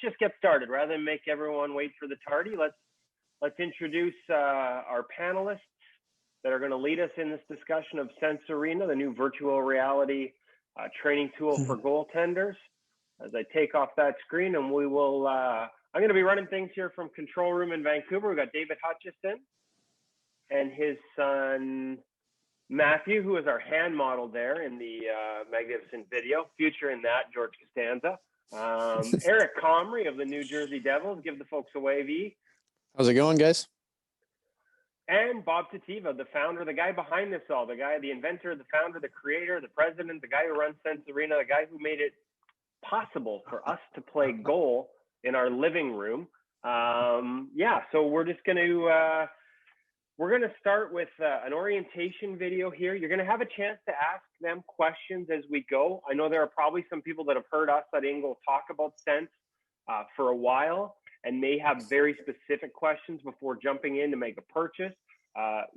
just get started. Rather than make everyone wait for the tardy, let's introduce our panelists that are going to lead us in this discussion of Sense Arena, the new virtual reality training tool for goaltenders. As I take off that screen, and we will, I'm going to be running things here from control room in Vancouver. We've got David Hutchison and his son, Matthew, who is our hand model there in the magnificent video. Future in that, George Costanza. Eric Comrie of the New Jersey Devils. Give the folks a wave, E. How's it going, guys? And Bob Tativa, the founder, the guy behind this all, the guy, the inventor, the founder, the creator, the president, the guy who runs Sense Arena, the guy who made it possible for us to play goal in our living room. Yeah, so we're just going to, we're going to start with an orientation video here. You're going to have a chance to ask them questions as we go. I know there are probably some people that have heard us at InGoal talk about Sense for a while and may have very specific questions before jumping in to make a purchase.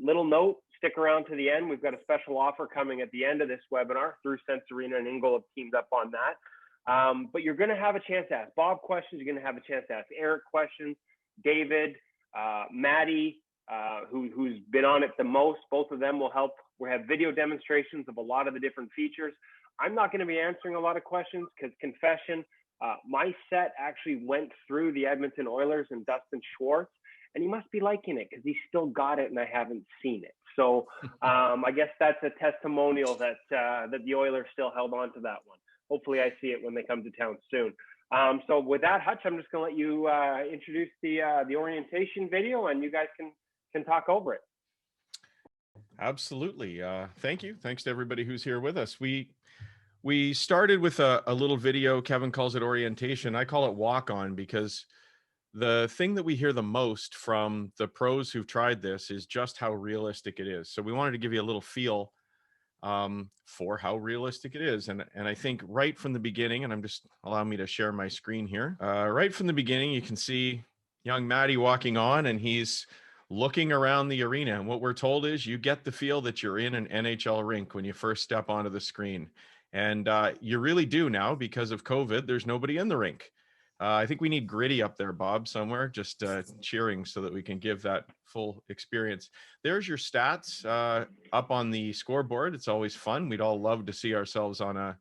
Little note, stick around to the end. We've got a special offer coming at the end of this webinar through Sense Arena, and InGoal have teamed up on that. But you're going to have a chance to ask Bob questions. You're going to have a chance to ask Eric questions, David, Maddie, who's been on it the most. Both of them will help. We have video demonstrations of a lot of the different features. I'm not going to be answering a lot of questions because, confession, my set actually went through the Edmonton Oilers and Dustin Schwartz, and he must be liking it because he's still got it and I haven't seen it. So I guess that's a testimonial that the Oilers still held on to that one. Hopefully I see it when they come to town soon. So with that, Hutch, I'm just going to let you introduce the orientation video, and you guys can talk over it. Absolutely. Thank you. Thanks to everybody who's here with us. We started with a little video. Kevin calls it orientation. I call it walk on, because the thing that we hear the most from the pros who've tried this is just how realistic it is. So we wanted to give you a little feel for how realistic it is. And I think right from the beginning, and I'm just allow me to share my screen here. Right from the beginning, you can see young Matty walking on, and he's looking around the arena. And what we're told is you get the feel that you're in an NHL rink when you first step onto the screen. And you really do now, because of COVID, there's nobody in the rink. I think we need Gritty up there, Bob, somewhere, just cheering so that we can give that full experience. There's your stats up on the scoreboard. It's always fun. We'd all love to see ourselves on an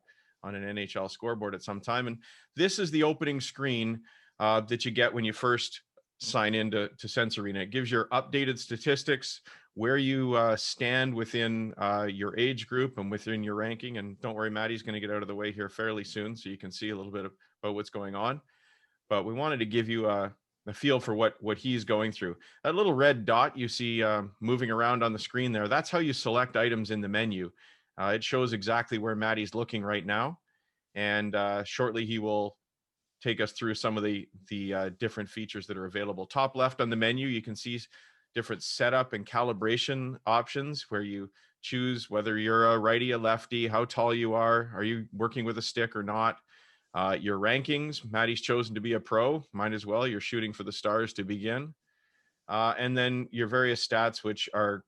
NHL scoreboard at some time. And this is the opening screen that you get when you first sign into Sense Arena. It gives your updated statistics, where you stand within your age group and within your ranking. And don't worry, Maddie's going to get out of the way here fairly soon, so you can see a little bit about what's going on. But we wanted to give you a feel for what he's going through. That little red dot you see moving around on the screen there, that's how you select items in the menu. It shows exactly where Maddie's looking right now. And shortly he will take us through some of the different features that are available. Top left on the menu, you can see different setup and calibration options where you choose whether you're a righty, a lefty, how tall you are you working with a stick or not. Your rankings, Maddie's chosen to be a pro, might as well, you're shooting for the stars to begin. And then your various stats, which are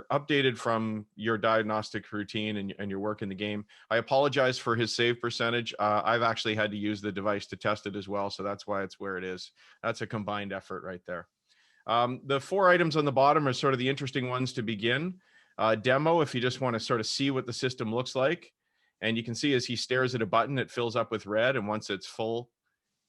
updated from your diagnostic routine and your work in the game. I apologize for his save percentage. I've actually had to use the device to test it as well, so that's why it's where it is. That's a combined effort right there. The 4 items on the bottom are sort of the interesting ones to begin. Demo, if you just want to sort of see what the system looks like. And you can see as he stares at a button, it fills up with red. And once it's full,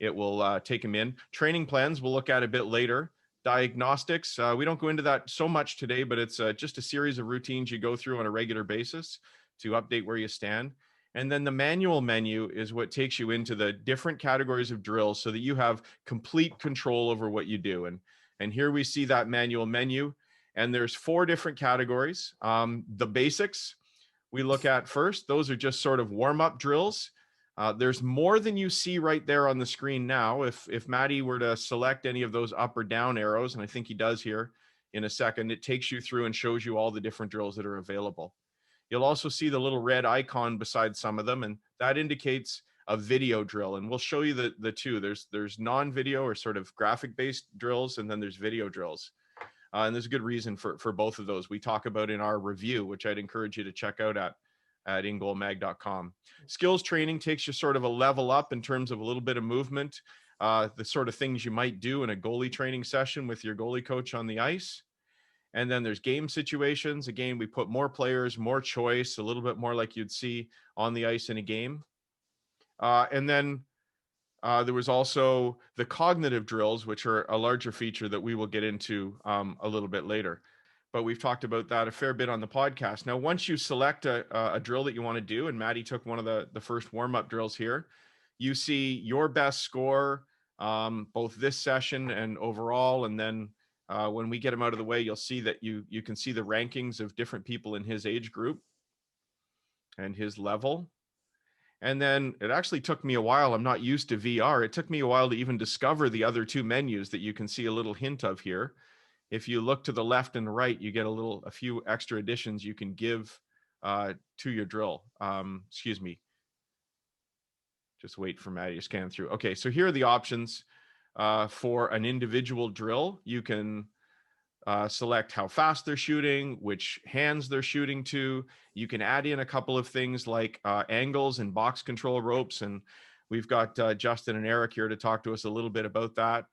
it will take him in. Training plans, we'll look at a bit later. Diagnostics, we don't go into that so much today, but it's just a series of routines you go through on a regular basis to update where you stand. And then the manual menu is what takes you into the different categories of drills so that you have complete control over what you do. And here we see that manual menu, and there's 4 different categories. The basics we look at first. Those are just sort of warm-up drills. There's more than you see right there on the screen now. If Matty were to select any of those up or down arrows, and I think he does here in a second, it takes you through and shows you all the different drills that are available. You'll also see the little red icon beside some of them, and that indicates a video drill. And we'll show you the two. There's non-video or sort of graphic-based drills, and then there's video drills. And there's a good reason for both of those. We talk about in our review, which I'd encourage you to check out at InGoalMag.com. Skills training takes you sort of a level up in terms of a little bit of movement. the sort of things you might do in a goalie training session with your goalie coach on the ice. And then there's game situations. Again, we put more players, more choice, a little bit more like you'd see on the ice in a game. And then there was also the cognitive drills, which are a larger feature that we will get into a little bit later. But we've talked about that a fair bit on the podcast. Now, once you select a drill that you want to do, and Maddie took one of the first warm-up drills here, you see your best score, both this session and overall. And then when we get him out of the way, you'll see that you can see the rankings of different people in his age group and his level. And then it actually took me a while. I'm not used to VR. It took me a while to even discover the other two menus that you can see a little hint of here. If you look to the left and the right, you get a few extra additions you can give to your drill. Excuse me. Just wait for Maddie to scan through. Okay, so here are the options for an individual drill. You can select how fast they're shooting, which hands they're shooting to. You can add in a couple of things like angles and box control ropes. And we've got Justin and Eric here to talk to us a little bit about that,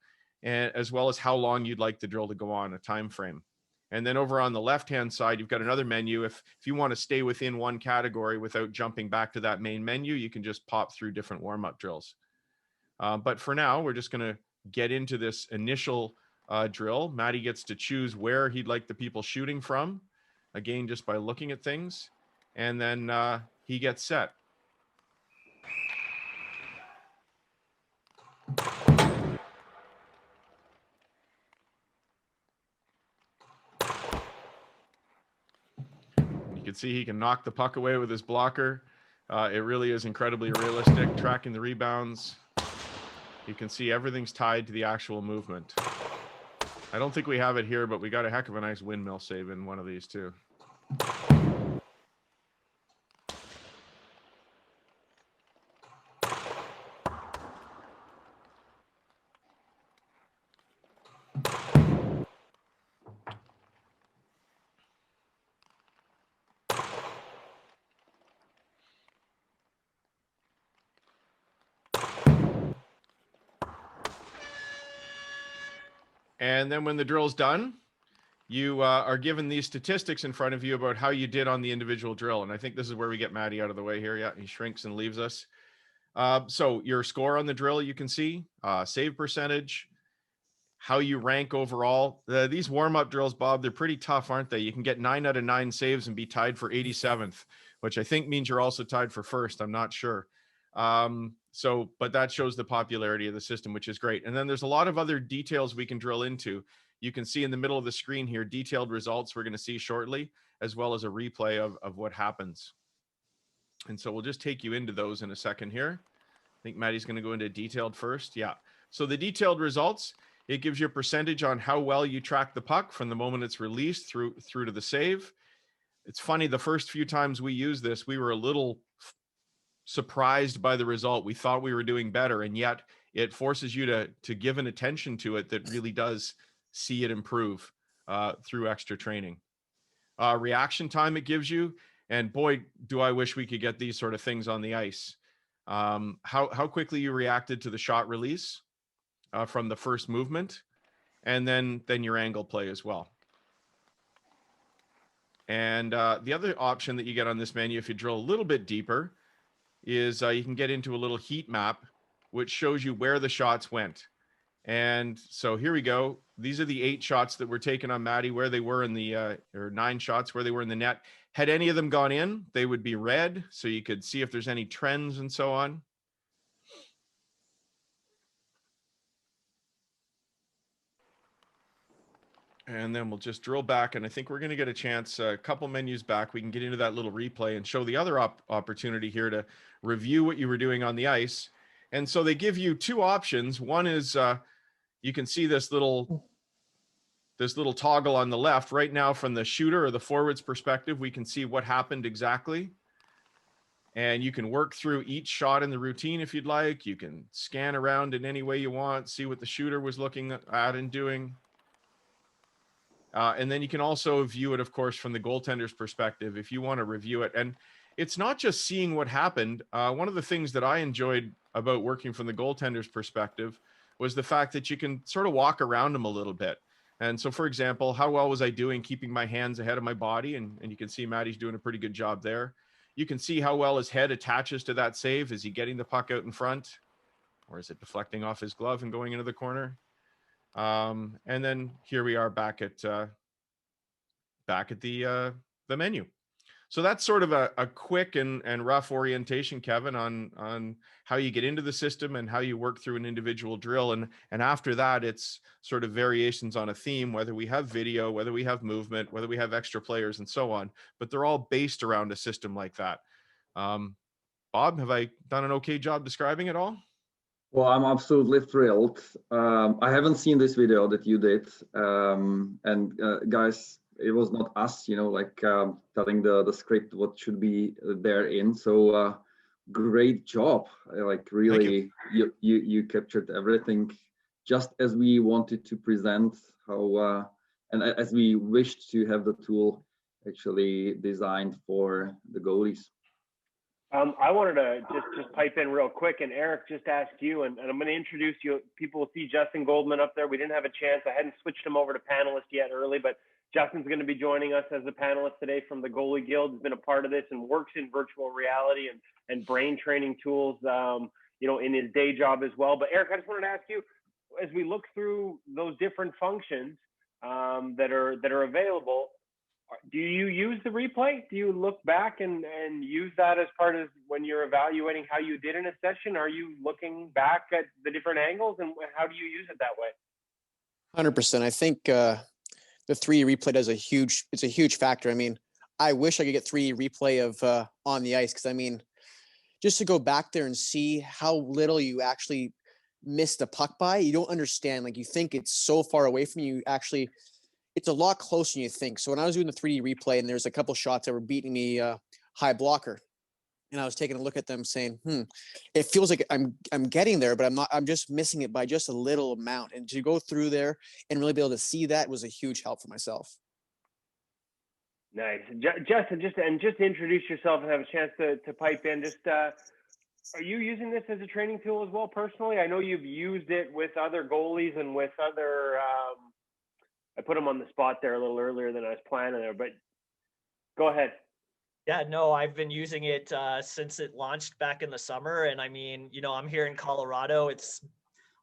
and as well as how long you'd like the drill to go on, a time frame. And then over on the left-hand side, you've got another menu. If you want to stay within one category without jumping back to that main menu, you can just pop through different warm-up drills. But for now, we're just going to get into this initial drill. Maddie gets to choose where he'd like the people shooting from, again, just by looking at things. And then he gets set. You can see he can knock the puck away with his blocker. It really is incredibly realistic, tracking the rebounds. You can see everything's tied to the actual movement. I don't think we have it here, but we got a heck of a nice windmill save in one of these too. And then when the drill's done, you are given these statistics in front of you about how you did on the individual drill. And I think this is where we get Maddie out of the way here. Yeah, he shrinks and leaves us. So your score on the drill, you can see, save percentage, how you rank overall. These warm-up drills, Bob, they're pretty tough, aren't they? You can get 9 out of 9 saves and be tied for 87th, which I think means you're also tied for first. I'm not sure. But that shows the popularity of the system, which is great. And then there's a lot of other details we can drill into. You can see in the middle of the screen here, detailed results we're going to see shortly, as well as a replay of what happens. And so we'll just take you into those in a second here. I think Maddie's going to go into detailed first. Yeah. So the detailed results, it gives you a percentage on how well you track the puck from the moment it's released through to the save. It's funny, the first few times we used this, we were a little surprised by the result. We thought we were doing better, and yet it forces you to give an attention to it that really does see it improve through extra training. Reaction time it gives you, and boy, do I wish we could get these sort of things on the ice. How quickly you reacted to the shot release from the first movement, and then your angle play as well. And the other option that you get on this menu, if you drill a little bit deeper, is you can get into a little heat map, which shows you where the shots went. And so here we go. These are the 8 shots that were taken on Maddie, where they were in the, or 9 shots where they were in the net. Had any of them gone in, they would be red. So you could see if there's any trends and so on. And then we'll just drill back. And I think we're going to get a chance, a couple menus back, we can get into that little replay and show the other opportunity here to review what you were doing on the ice. And so they give you 2 options. One is you can see this little toggle on the left. Right now, from the shooter or the forward's perspective, we can see what happened exactly. And you can work through each shot in the routine if you'd like. You can scan around in any way you want, see what the shooter was looking at and doing. And then you can also view it, of course, from the goaltender's perspective if you want to review it. And it's not just seeing what happened. One of the things that I enjoyed about working from the goaltender's perspective was the fact that you can sort of walk around them a little bit. And so, for example, how well was I doing keeping my hands ahead of my body? And you can see Maddie's doing a pretty good job there. You can see how well his head attaches to that save. Is he getting the puck out in front, or is it deflecting off his glove and going into the corner? And then here we are back at the menu. So that's sort of a quick and rough orientation, Kevin, on how you get into the system and how you work through an individual drill. And after that, it's sort of variations on a theme, whether we have video, whether we have movement, whether we have extra players and so on, but they're all based around a system like that. Bob, have I done an okay job describing it all? Well, I'm absolutely thrilled. I haven't seen this video that you did. Guys, it was not us, like telling the script what should be therein. So great job. Like really, you captured everything just as we wanted to present how, and as we wished to have the tool actually designed for the goalies. I wanted to just pipe in real quick, and Eric just asked you, and I'm going to introduce you. People will see Justin Goldman up there. We didn't have a chance. I hadn't switched him over to panelist yet early, but Justin's going to be joining us as a panelist today from the Goalie Guild. He's been a part of this and works in virtual reality and brain training tools, in his day job as well. But Eric, I just wanted to ask you, as we look through those different functions that are available, do you use the replay? Do you look back and use that as part of when you're evaluating how you did in a session? Are you looking back at the different angles, and how do you use it that way? 100%. I think the 3D replay it's a huge factor. I mean, I wish I could get 3D replay of on the ice, because I mean, just to go back there and see how little you actually missed the puck by, you don't understand. Like, you think it's so far away from you, actually it's a lot closer than you think. So when I was doing the 3D replay and there's a couple shots that were beating me high blocker, and I was taking a look at them saying, it feels like I'm getting there, but I'm just missing it by just a little amount. And to go through there and really be able to see that was a huge help for myself. Nice. Justin, just introduce yourself and have a chance to pipe in. Are you using this as a training tool as well personally? I know you've used it with other goalies and with other I put him on the spot there a little earlier than I was planning there, but go ahead. Yeah, no, I've been using it since it launched back in the summer. And I mean, I'm here in Colorado.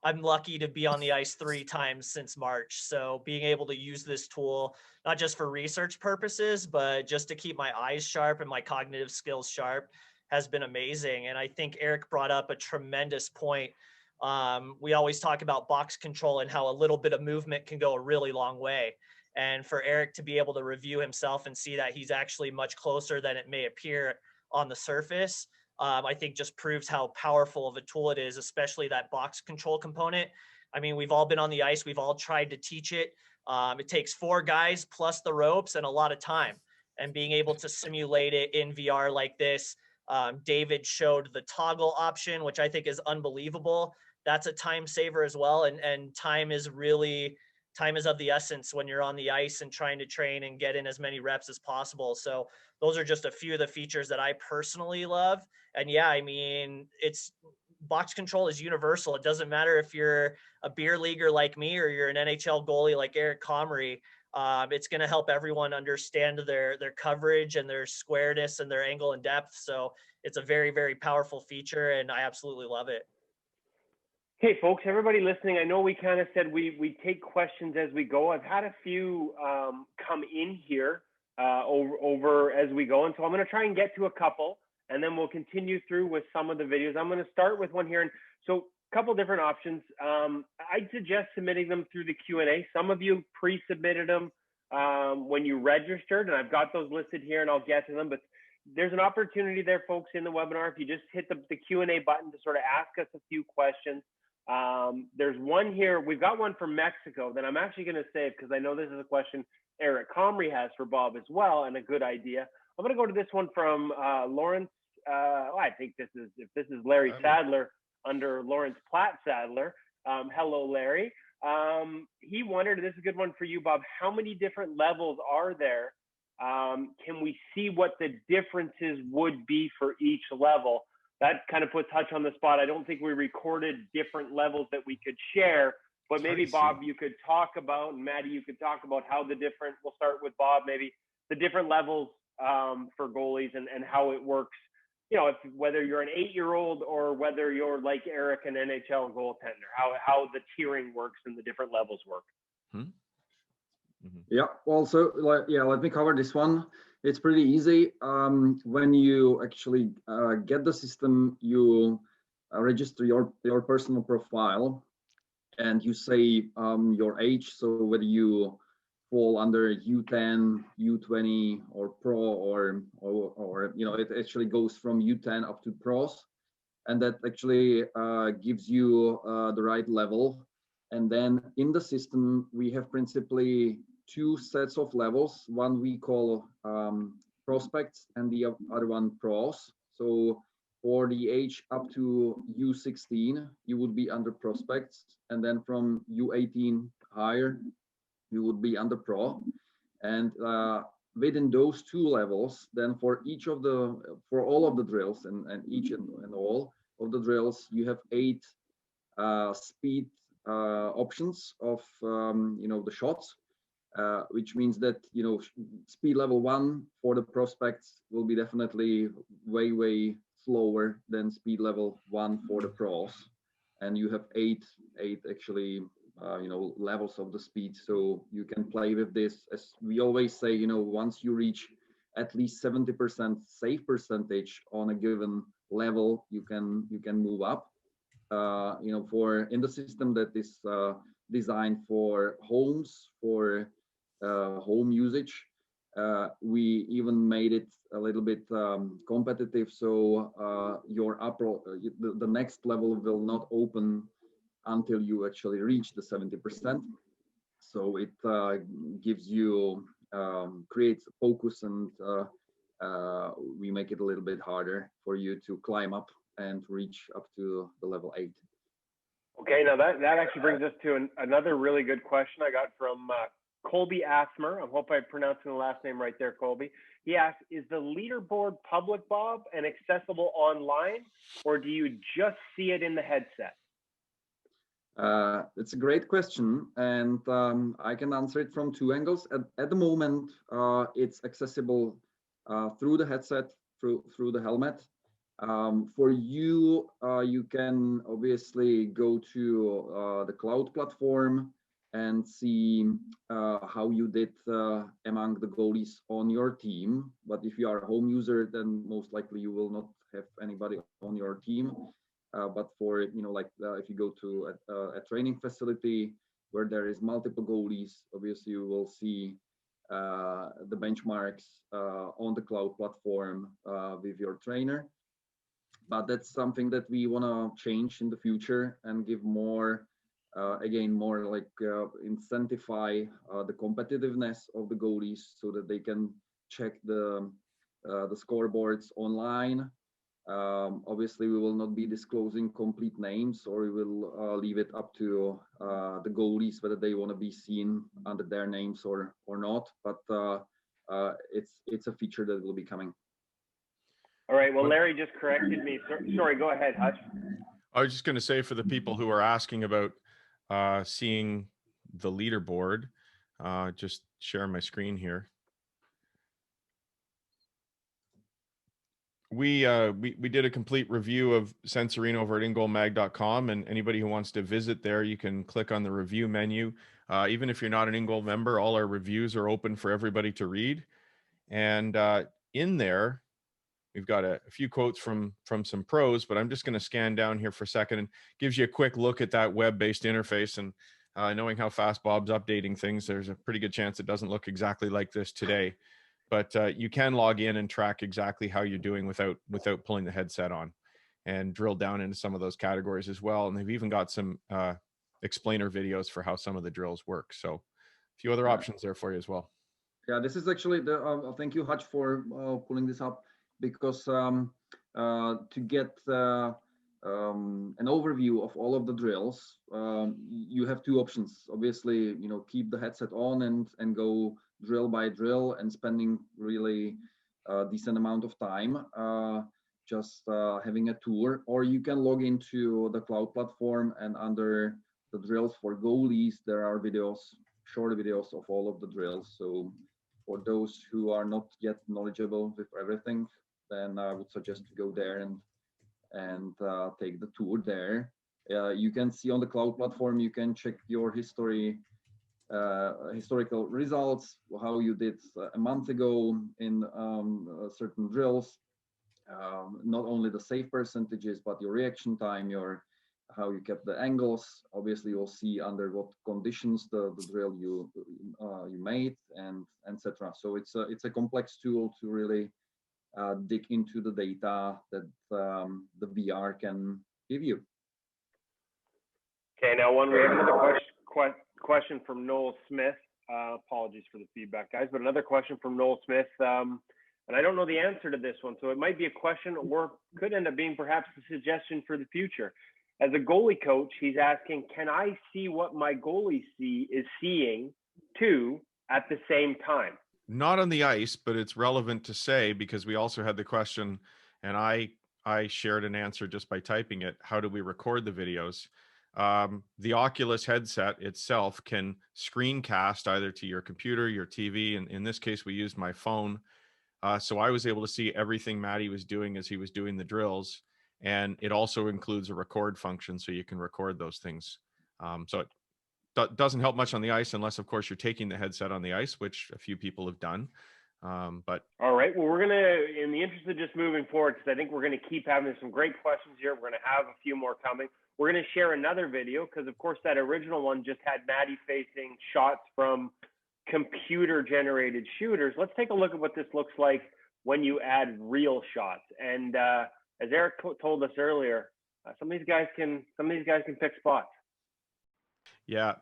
I'm lucky to be on the ice 3 times since March. So being able to use this tool, not just for research purposes, but just to keep my eyes sharp and my cognitive skills sharp, has been amazing. And I think Eric brought up a tremendous point. We always talk about box control and how a little bit of movement can go a really long way. And for Eric to be able to review himself and see that he's actually much closer than it may appear on the surface, I think just proves how powerful of a tool it is, especially that box control component. I mean, we've all been on the ice. We've all tried to teach it. It takes 4 guys plus the ropes and a lot of time. And being able to simulate it in VR like this, David showed the toggle option, which I think is unbelievable. That's a time saver as well. And time is of the essence when you're on the ice and trying to train and get in as many reps as possible. So those are just a few of the features that I personally love. And yeah, I mean, box control is universal. It doesn't matter if you're a beer leaguer like me or you're an NHL goalie like Eric Comrie. It's going to help everyone understand their coverage and their squareness and their angle and depth. So it's a very, very powerful feature, and I absolutely love it. Okay, folks, everybody listening, I know we kind of said we take questions as we go. I've had a few come in here over as we go, and so I'm going to try and get to a couple, and then we'll continue through with some of the videos. I'm going to start with one here, and so a couple different options. I'd suggest submitting them through the Q&A. Some of you pre-submitted them when you registered, and I've got those listed here, and I'll get to them, but there's an opportunity there, folks, in the webinar. If you just hit the Q&A button to sort of ask us a few questions. There's one here. We've got one from Mexico that I'm actually going to save because I know this is a question Eric Comrie has for Bob as well, and a good idea. I'm going to go to this one from Lawrence. I think this is Larry Sadler under Lawrence Platt Sadler. Hello, Larry. He wondered, this is a good one for you, Bob, how many different levels are there? Can we see what the differences would be for each level? that kind of puts Hutch on the spot. I don't think we recorded different levels that we could share, but maybe Bob, you could talk about, and Maddie, you could talk about how the different, we'll start with Bob, maybe the different levels for goalies and how it works. You know, whether you're an 8-year-old or whether you're like Eric, an NHL goaltender, how the tiering works and the different levels work. Yeah, also, let me cover this one. It's pretty easy. When you actually get the system, you register your personal profile, and you say your age. So whether you fall under U10, U20, or Pro, or you know, it actually goes from U10 up to Pros, and that actually gives you the right level. And then in the system, we have principally 2 sets of levels. One we call prospects, and the other one pros. So for the age up to U16, you would be under prospects, and then from U18 higher, you would be under pro. And within those 2 levels, then for all of the drills and each and all of the drills, you have 8 speed options of the shots. Which means that speed level 1 for the prospects will be definitely way slower than speed level 1 for the pros, and you have 8 actually levels of the speed, so you can play with this. As we always say, once you reach at least 70% save percentage on a given level, you can move up. For in the system that is designed for homes, for home usage, we even made it a little bit competitive, so the next level will not open until you actually reach the 70%. So it gives you creates focus, and we make it a little bit harder for you to climb up and reach up to the level 8. Okay, now that actually brings us to another really good question I got from Colby Asmer. I hope I'm pronouncing the last name right there, Colby. He asked, is the leaderboard public, Bob, and accessible online, or do you just see it in the headset? It's a great question, and I can answer it from 2 angles. At the moment, it's accessible through the headset, through the helmet. For you, you can obviously go to the cloud platform and see how you did among the goalies on your team. But if you are a home user, then most likely you will not have anybody on your team. But for if you go to a training facility where there is multiple goalies, obviously you will see the benchmarks on the cloud platform with your trainer. But that's something that we want to change in the future and give more incentivize the competitiveness of the goalies, so that they can check the scoreboards online. Obviously, we will not be disclosing complete names, or we will leave it up to the goalies whether they want to be seen under their names or not. But it's a feature that will be coming. All right. Well, Larry just corrected me. Sorry, go ahead, Hutch. I was just going to say, for the people who are asking about seeing the leaderboard, just share my screen here. We did a complete review of Sensorino over at InGoalMag.com, and anybody who wants to visit there, you can click on the review menu. Even if you're not an InGoal member, all our reviews are open for everybody to read. And in there, we've got a few quotes from some pros, but I'm just going to scan down here for a second, and gives you a quick look at that web-based interface. And knowing how fast Bob's updating things, there's a pretty good chance it doesn't look exactly like this today. But you can log in and track exactly how you're doing without pulling the headset on, and drill down into some of those categories as well. And they've even got some explainer videos for how some of the drills work. So a few other options there for you as well. Yeah, this is actually thank you, Hutch, for pulling this up, because to get an overview of all of the drills, you have 2 options. Obviously, keep the headset on and go drill by drill and spending really a decent amount of time. just having a tour, or you can log into the cloud platform, and under the drills for goalies, there are videos, short videos of all of the drills. So for those who are not yet knowledgeable with everything, then I would suggest to go there and take the tour there. You can see on the cloud platform, you can check your historical results, how you did a month ago in certain drills, not only the save percentages, but your reaction time, how you kept the angles. Obviously, you'll see under what conditions the drill you made, and etc. So it's a complex tool to really dig into the data that the VR can give you. Okay, now we have another question from Noel Smith. Apologies for the feedback, guys, but another question from Noel Smith. And I don't know the answer to this one, so it might be a question or could end up being perhaps a suggestion for the future. As a goalie coach, he's asking, can I see what my goalie is seeing too at the same time? Not on the ice, but it's relevant to say, because we also had the question, and I shared an answer just by typing it. How do we record the videos? The Oculus headset itself can screencast either to your computer, your TV, and in this case, we used my phone. So I was able to see everything Matty was doing as he was doing the drills. And it also includes a record function, so you can record those things. So it doesn't help much on the ice, unless, of course, you're taking the headset on the ice, which a few people have done. But all right, well, we're going to, in the interest of just moving forward, because I think we're going to keep having some great questions here. We're going to have a few more coming. We're going to share another video because, of course, that original one just had Matty facing shots from computer-generated shooters. Let's take a look at what this looks like when you add real shots. And as Eric told us earlier, some of these guys can pick spots. Yeah,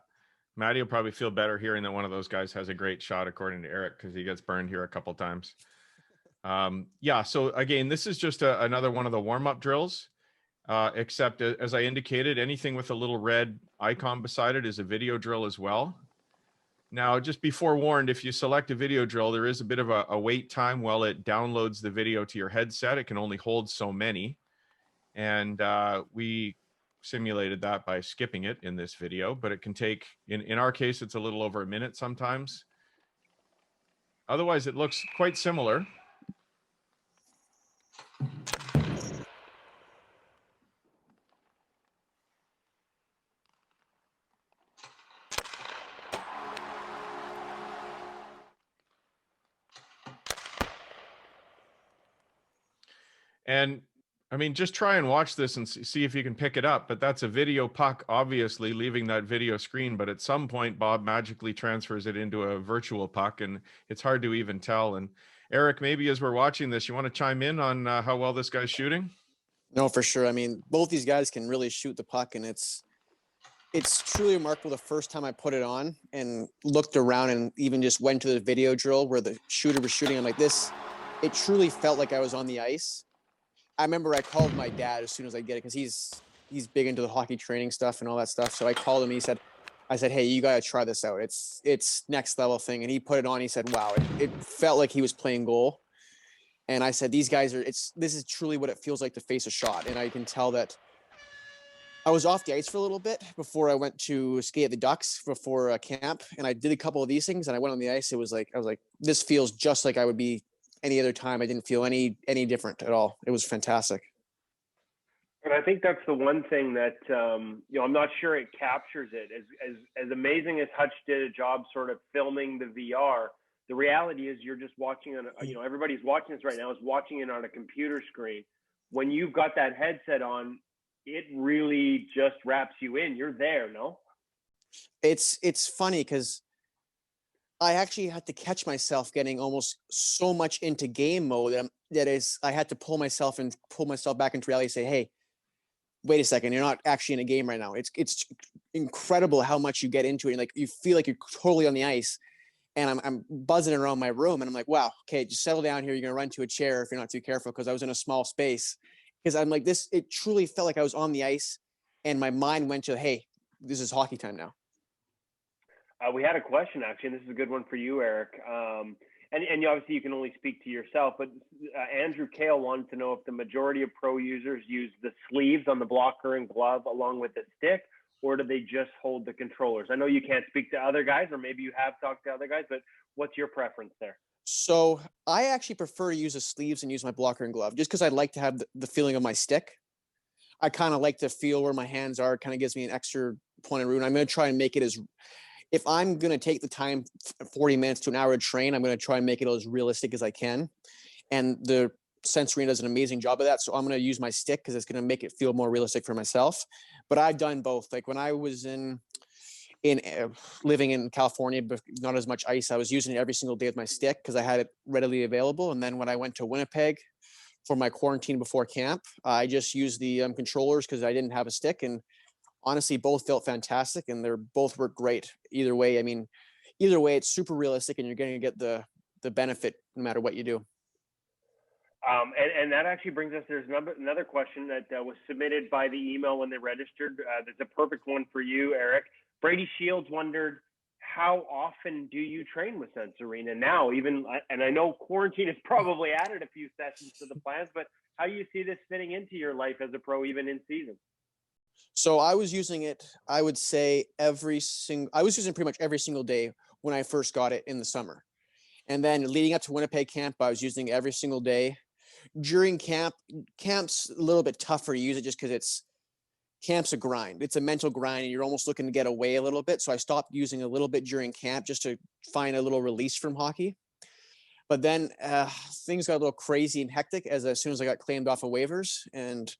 Matty will probably feel better hearing that one of those guys has a great shot, according to Eric, because he gets burned here a couple times. Yeah, so again, this is just another one of the warm-up drills, except as I indicated, anything with a little red icon beside it is a video drill as well. Now, just be forewarned, if you select a video drill, there is a bit of a wait time while it downloads the video to your headset. It can only hold so many. And we simulated that by skipping it in this video, but it can take, in our case, it's a little over a minute sometimes. Otherwise, it looks quite similar. And I mean, just try and watch this and see if you can pick it up. But that's a video puck, obviously leaving that video screen. But at some point, Bob magically transfers it into a virtual puck, and it's hard to even tell. And Eric, maybe as we're watching this, you want to chime in on how well this guy's shooting? No, for sure. I mean, both these guys can really shoot the puck, and it's truly remarkable. The first time I put it on and looked around and even just went to the video drill where the shooter was shooting, I'm like, it truly felt like I was on the ice. I remember I called my dad as soon as I get it, because he's big into the hockey training stuff and all that stuff. So I called him. I said, hey, you got to try this out. It's next level thing. And he put it on. He said, wow, it felt like he was playing goal. And I said, these guys this is truly what it feels like to face a shot. And I can tell that I was off the ice for a little bit before I went to skate at the Ducks before camp. And I did a couple of these things, and I went on the ice. I was like, this feels just like I would be any other time. I didn't feel any different at all. It was fantastic. And I think that's the one thing that I'm not sure it captures it. As amazing as Hutch did a job sort of filming the VR, the reality is you're just watching on everybody's watching this right now is watching it on a computer screen. When you've got that headset on, it really just wraps you in. You're there, no? It's funny because I actually had to catch myself getting almost so much into game mode I had to pull myself back into reality and say, hey, wait a second, you're not actually in a game right now. It's incredible how much you get into it. And like, you feel like you're totally on the ice, and I'm buzzing around my room, and I'm like, wow, okay, just settle down here. You're going to run to a chair if you're not too careful. Cause I was in a small space, because I'm like it truly felt like I was on the ice, and my mind went to, hey, this is hockey time now. We had a question, actually, and this is a good one for you, Eric. and obviously you can only speak to yourself, but Andrew Kale wanted to know if the majority of pro users use the sleeves on the blocker and glove along with the stick, or do they just hold the controllers? I know you can't speak to other guys, or maybe you have talked to other guys, but what's your preference there? So I actually prefer to use the sleeves and use my blocker and glove, just because I like to have the feeling of my stick. I kind of like to feel where my hands are. It kind of gives me an extra point of route. I'm going to try and make it as, if I'm going to take the time, 40 minutes to an hour to train, I'm going to try and make it as realistic as I can. And the Sensorina does an amazing job of that. So I'm going to use my stick because it's going to make it feel more realistic for myself. But I've done both. Like when I was living in California, but not as much ice, I was using it every single day with my stick because I had it readily available. And then when I went to Winnipeg for my quarantine before camp, I just used the controllers because I didn't have a stick. And honestly, both felt fantastic, and they're both work great. Either way, I mean, either way, it's super realistic, and you're going to get the benefit no matter what you do. And that actually brings us, there's another question that was submitted by the email when they registered. That's a perfect one for you, Eric. Brady Shields wondered, how often do you train with Sensorina now? Even, and I know quarantine has probably added a few sessions to the plans, but how do you see this fitting into your life as a pro, even in season? So I was using it, I would say I was using pretty much every single day when I first got it in the summer. And then leading up to Winnipeg camp, I was using it every single day. During camp's a little bit tougher to use it just because camp's a grind. It's a mental grind and you're almost looking to get away a little bit. So I stopped using a little bit during camp just to find a little release from hockey. But then things got a little crazy and hectic as soon as I got claimed off of waivers, and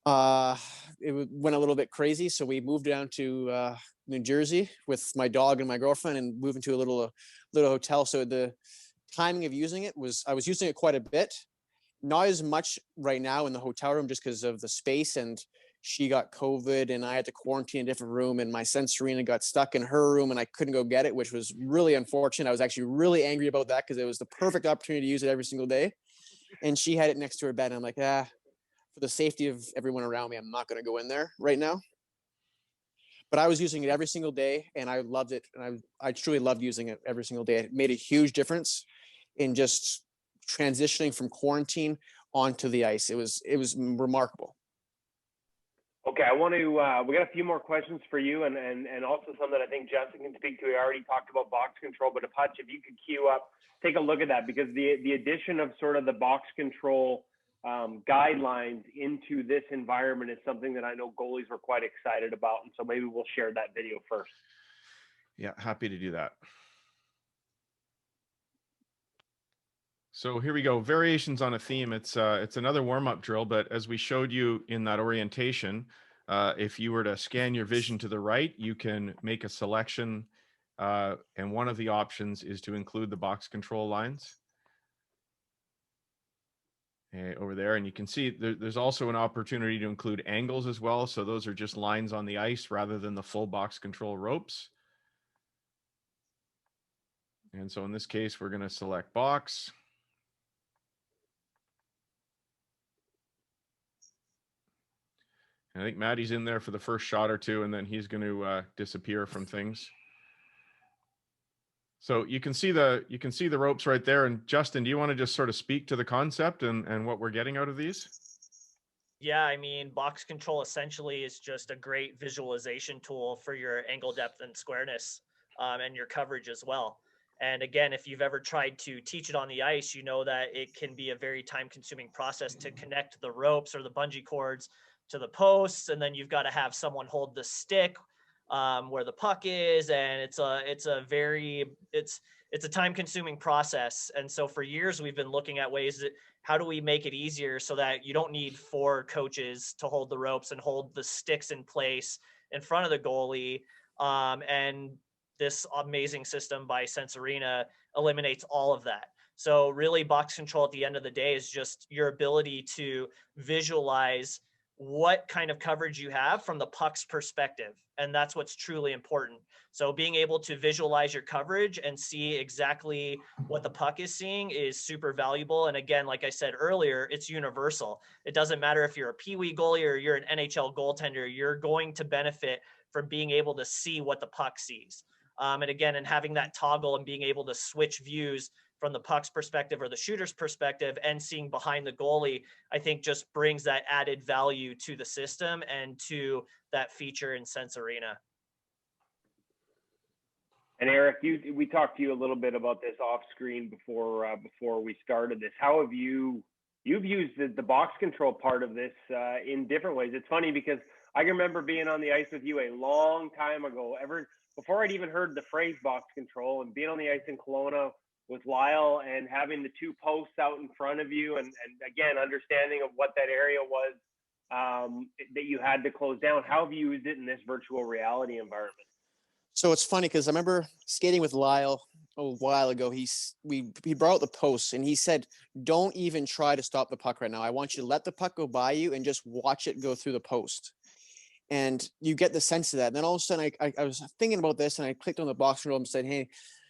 it went a little bit crazy. So we moved down to New Jersey with my dog and my girlfriend and moved into a little hotel. So the timing of using it I was using it quite a bit, not as much right now in the hotel room just because of the space, and she got COVID and I had to quarantine in a different room, and my Sensorina got stuck in her room and I couldn't go get it, which was really unfortunate. I was actually really angry about that because it was the perfect opportunity to use it every single day. And she had it next to her bed. And I'm like, for the safety of everyone around me, I'm not going to go in there right now. But I was using it every single day and I loved it. And I truly loved using it every single day. It made a huge difference in just transitioning from quarantine onto the ice. It was remarkable. Okay, I want to, we got a few more questions for you and also some that I think Justin can speak to. We already talked about box control, but Hutch, if you could queue up, take a look at that, because the addition of sort of the box control guidelines into this environment is something that I know goalies were quite excited about. And so maybe we'll share that video first. Yeah, happy to do that. So here we go. Variations on a theme. It's another warm-up drill, but as we showed you in that orientation, if you were to scan your vision to the right, you can make a selection, and one of the options is to include the box control lines over there. And you can see there's also an opportunity to include angles as well. So those are just lines on the ice rather than the full box control ropes. And so in this case, we're going to select box. I think Maddie's in there for the first shot or two, and then he's going to disappear from things. So you can see the ropes right there. And Justin, do you want to just sort of speak to the concept and what we're getting out of these? Yeah, I mean, box control essentially is just a great visualization tool for your angle depth and squareness, and your coverage as well. And again, if you've ever tried to teach it on the ice, you know that it can be a very time-consuming process to connect the ropes or the bungee cords to the posts, and then you've got to have someone hold the stick where the puck is, and it's a time-consuming process. And so for years we've been looking at ways that how do we make it easier so that you don't need 4 coaches to hold the ropes and hold the sticks in place in front of the goalie. And this amazing system by Sensorina eliminates all of that. So really, box control at the end of the day is just your ability to visualize what kind of coverage you have from the puck's perspective. And that's what's truly important. So being able to visualize your coverage and see exactly what the puck is seeing is super valuable. And again, like I said earlier, it's universal. It doesn't matter if you're a peewee goalie or you're an NHL goaltender, you're going to benefit from being able to see what the puck sees. And again, and having that toggle and being able to switch views from the puck's perspective or the shooter's perspective, and seeing behind the goalie, I think just brings that added value to the system and to that feature in Sense Arena. And Eric, we talked to you a little bit about this off screen before we started this. How have you've used the box control part of this in different ways? It's funny because I can remember being on the ice with you a long time ago, before I'd even heard the phrase box control, and being on the ice in Kelowna with Lyle and having the two posts out in front of you, and again, understanding of what that area was that you had to close down. How have you used it in this virtual reality environment? So it's funny because I remember skating with Lyle a while ago. He brought out the posts and he said, "Don't even try to stop the puck right now. I want you to let the puck go by you and just watch it go through the post." And you get the sense of that. And then all of a sudden I was thinking about this and I clicked on the box control and said, "Hey,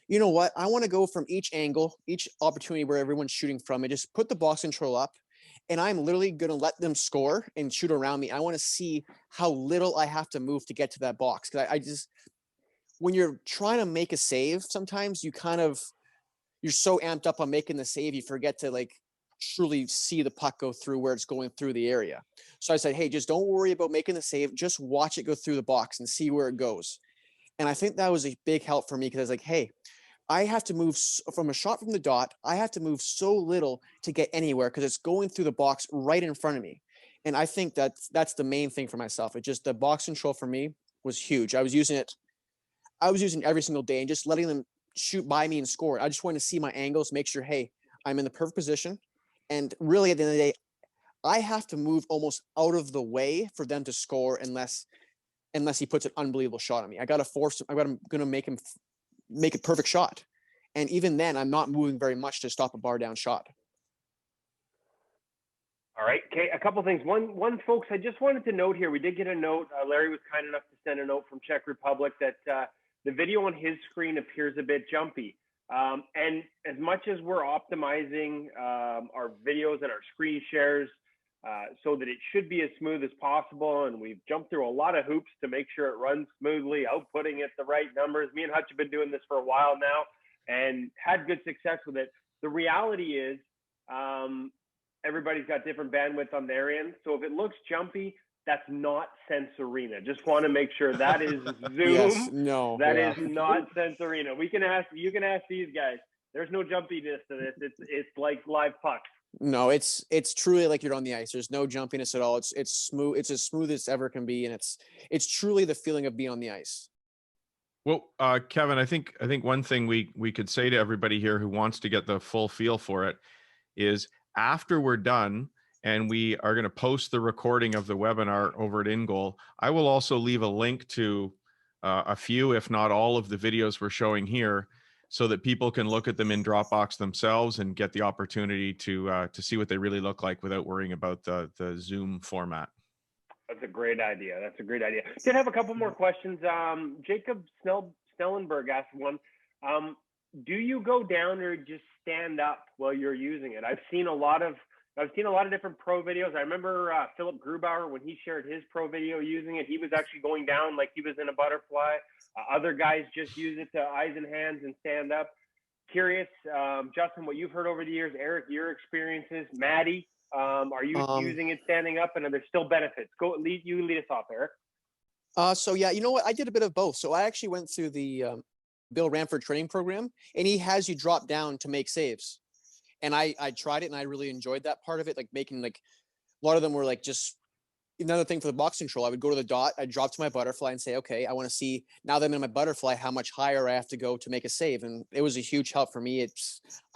you know what? I want to go from each angle, each opportunity where everyone's shooting from, and just put the box control up. And I'm literally going to let them score and shoot around me. I want to see how little I have to move to get to that box." Because I just, when you're trying to make a save, sometimes you're so amped up on making the save, you forget to like truly see the puck go through where it's going through the area. So I said, "Hey, just don't worry about making the save. Just watch it go through the box and see where it goes." And I think that was a big help for me because I was like, hey, I have to move from a shot from the dot. I have to move so little to get anywhere because it's going through the box right in front of me. And I think that's the main thing for myself. It just, the box control for me was huge. I was using it every single day and just letting them shoot by me and score. I just wanted to see my angles, make sure, hey, I'm in the perfect position. And really at the end of the day, I have to move almost out of the way for them to score unless he puts an unbelievable shot on me. I got to force him. I'm going to make him make a perfect shot. And even then, I'm not moving very much to stop a bar down shot. All right. Okay. A couple things. One, folks, I just wanted to note here, we did get a note. Larry was kind enough to send a note from Czech Republic that the video on his screen appears a bit jumpy. And as much as we're optimizing our videos and our screen shares so that it should be as smooth as possible, and we've jumped through a lot of hoops to make sure it runs smoothly, outputting it the right numbers. Me and Hutch have been doing this for a while now and had good success with it. The reality is everybody's got different bandwidth on their end. So if it looks jumpy, that's not Sense Arena. Just want to make sure that is Zoom. Yes, no, that is not Sense Arena. You can ask these guys. There's no jumpiness to this. It's like live pucks. No, it's truly like you're on the ice. There's no jumpiness at all. It's smooth. It's as smooth as ever can be, and it's truly the feeling of being on the ice. Well, Kevin, I think one thing we could say to everybody here who wants to get the full feel for it is, after we're done and we are going to post the recording of the webinar over at InGoal, I will also leave a link to a few, if not all, of the videos we're showing here, so that people can look at them in Dropbox themselves and get the opportunity to see what they really look like without worrying about the Zoom format. That's a great idea. Did have a couple more questions. Jacob Snellenberg asked one. Do you go down or just stand up while you're using it? I've seen a lot of different pro videos. I remember Philip Grubauer, when he shared his pro video using it, he was actually going down like he was in a butterfly. Other guys just use it to eyes and hands and stand up. Curious, Justin, what you've heard over the years. Eric, your experiences. Maddie, are you using it standing up, and are there still benefits? You lead us off, Eric. So yeah, you know what? I did a bit of both. So I actually went through the Bill Ranford training program, and he has you drop down to make saves. And I tried it and I really enjoyed that part of it. Like making, like, a lot of them were like, just another thing for the box control. I would go to the dot, I'd drop to my butterfly and say, okay, I want to see, now that I'm in my butterfly, how much higher I have to go to make a save. And it was a huge help for me.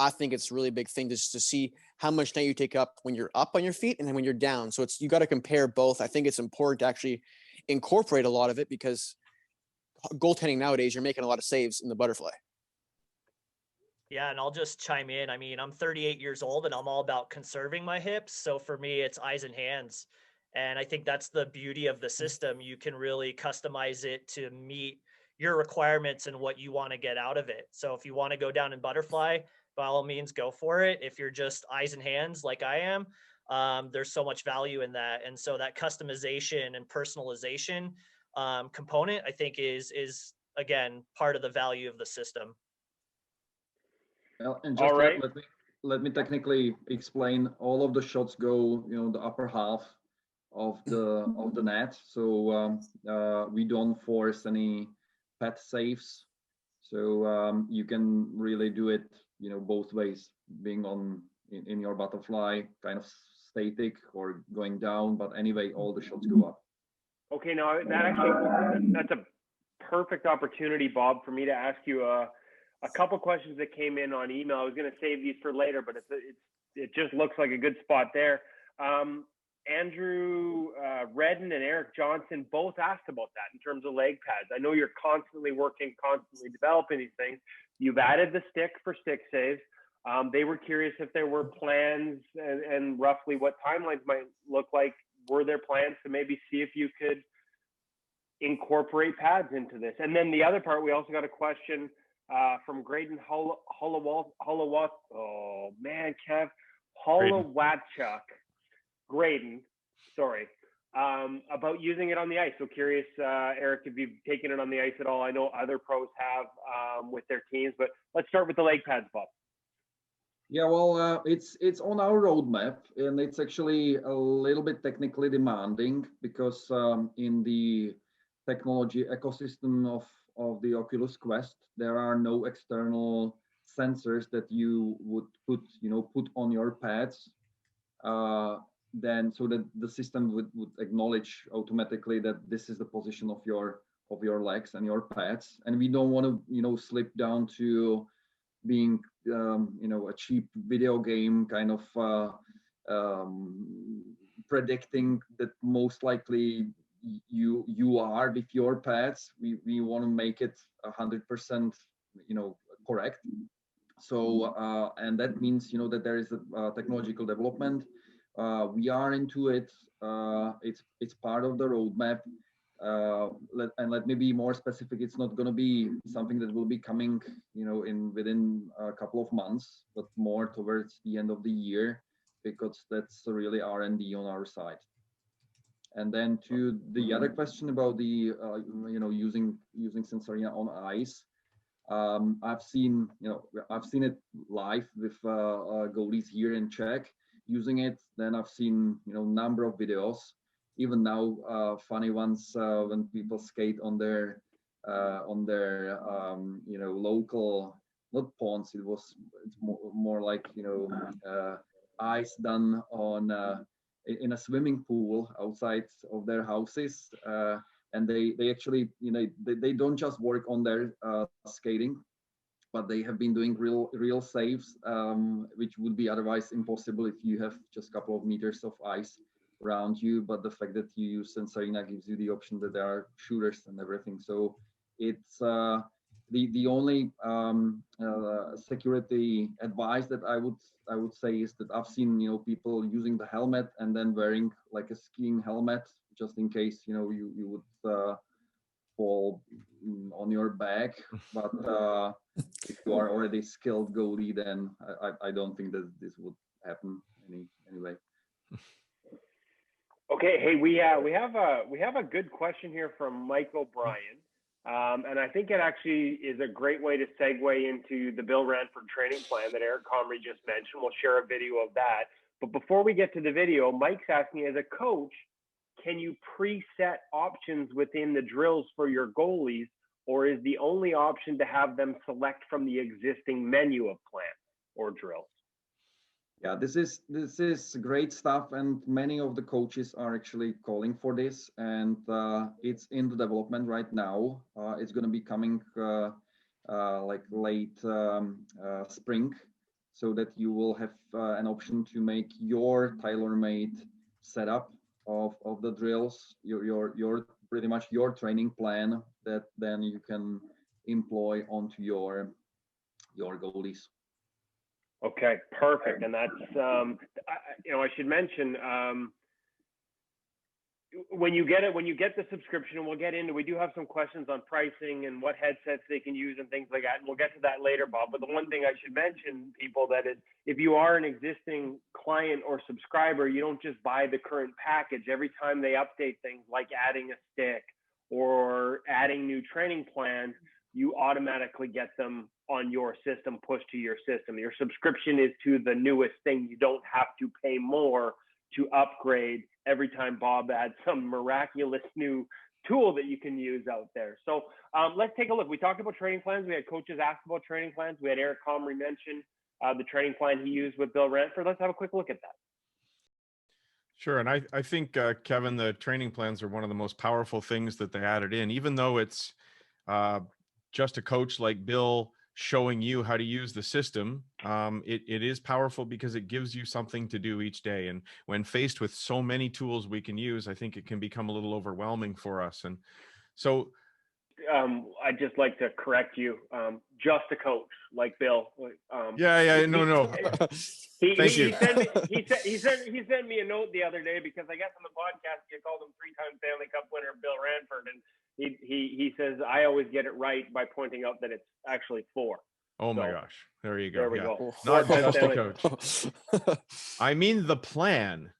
I think it's a really big thing just to see how much net you take up when you're up on your feet and then when you're down. So you got to compare both. I think it's important to actually incorporate a lot of it, because goaltending nowadays, you're making a lot of saves in the butterfly. Yeah, and I'll just chime in. I mean, I'm 38 years old and I'm all about conserving my hips. So for me, it's eyes and hands. And I think that's the beauty of the system. You can really customize it to meet your requirements and what you want to get out of it. So if you want to go down in butterfly, by all means, go for it. If you're just eyes and hands like I am, there's so much value in that. And so that customization and personalization component, I think is again, part of the value of the system. Well, and All just right. let me technically explain. All of the shots go, the upper half of the net. So we don't force any pad saves. So you can really do it, both ways, being in your butterfly, kind of static or going down. But anyway, all the shots go up. Okay, now that's a perfect opportunity, Bob, for me to ask you a couple questions that came in on email. I was going to save these for later, but it just looks like a good spot there. Andrew Redden and Eric Johnson both asked about that in terms of leg pads. I know you're constantly working, constantly developing these things. You've added the stick for stick saves. They were curious if there were plans and roughly what timelines might look like. Were there plans to maybe see if you could incorporate pads into this? And then the other part, we also got a question from Graydon Holowachuk, Graydon, sorry, about using it on the ice. So curious, Eric, if you've taken it on the ice at all. I know other pros have with their teams, but let's start with the leg pads, Bob. Yeah, well, it's on our roadmap, and it's actually a little bit technically demanding because in the technology ecosystem of the Oculus Quest, there are no external sensors that you would put on your pads. Then so that the system would acknowledge automatically that this is the position of your legs and your pads, and we don't want to slip down to being a cheap video game kind of predicting that most likely you are with your pads. We want to make it 100% correct. So and that means that there is a technological development. We are into it. It's part of the roadmap. Let me be more specific. It's not going to be something that will be coming, within a couple of months, but more towards the end of the year, because that's really R&D on our side. And then to the other question about the using Sensorina on ice. I've seen it live with goalies here in Czech using it. Then I've seen number of videos, even now funny ones when people skate on their local, not ponds. It's more like ice done on in a swimming pool outside of their houses. And they actually, they don't just work on their skating, but they have been doing real saves, which would be otherwise impossible if you have just a couple of meters of ice around you. But the fact that you use Sensorina gives you the option that there are shooters and everything. So it's the only security advice that I would say is that I've seen people using the helmet and then wearing like a skiing helmet just in case you would fall on your back. But if you are already skilled goalie, then I don't think that this would happen anyway. Okay, hey, we have a good question here from Mike O'Brien, and I think it actually is a great way to segue into the Bill Ranford training plan that Eric Comrie just mentioned. We'll share a video of that. But before we get to the video, Mike's asking, as a coach, can you preset options within the drills for your goalies, or is the only option to have them select from the existing menu of plans or drills? Yeah, this is great stuff, and many of the coaches are actually calling for this, and it's in the development right now. It's going to be coming like late spring, so that you will have an option to make your tailor-made setup of the drills, your pretty much your training plan that then you can employ onto your goalies. Okay, perfect. And that's I should mention when you get the subscription, and we'll get into, we do have some questions on pricing and what headsets they can use and things like that, and we'll get to that later, Bob. But the one thing I should mention, people, that is, if you are an existing client or subscriber, you don't just buy the current package. Every time they update things like adding a stick or adding new training plans, you automatically get them on your system, pushed to your system. Your subscription is to the newest thing. You don't have to pay more to upgrade every time Bob adds some miraculous new tool that you can use out there. So let's take a look. We talked about training plans. We had coaches ask about training plans. We had Eric Comrie mention the training plan he used with Bill Ranford. Let's have a quick look at that. Sure. And I think, Kevin, the training plans are one of the most powerful things that they added in, even though it's just a coach like Bill showing you how to use the system. It is powerful because it gives you something to do each day. And when faced with so many tools we can use, I think it can become a little overwhelming for us. And so I'd just like to correct you. Just a coach like Bill. No. Thank you. He sent me a note the other day because I guess on the podcast you called him 3-time Stanley Cup winner Bill Ranford, and he says I always get it right by pointing out that it's actually 4. Oh my gosh. There you go. There we go. Not just a coach. I mean, the plan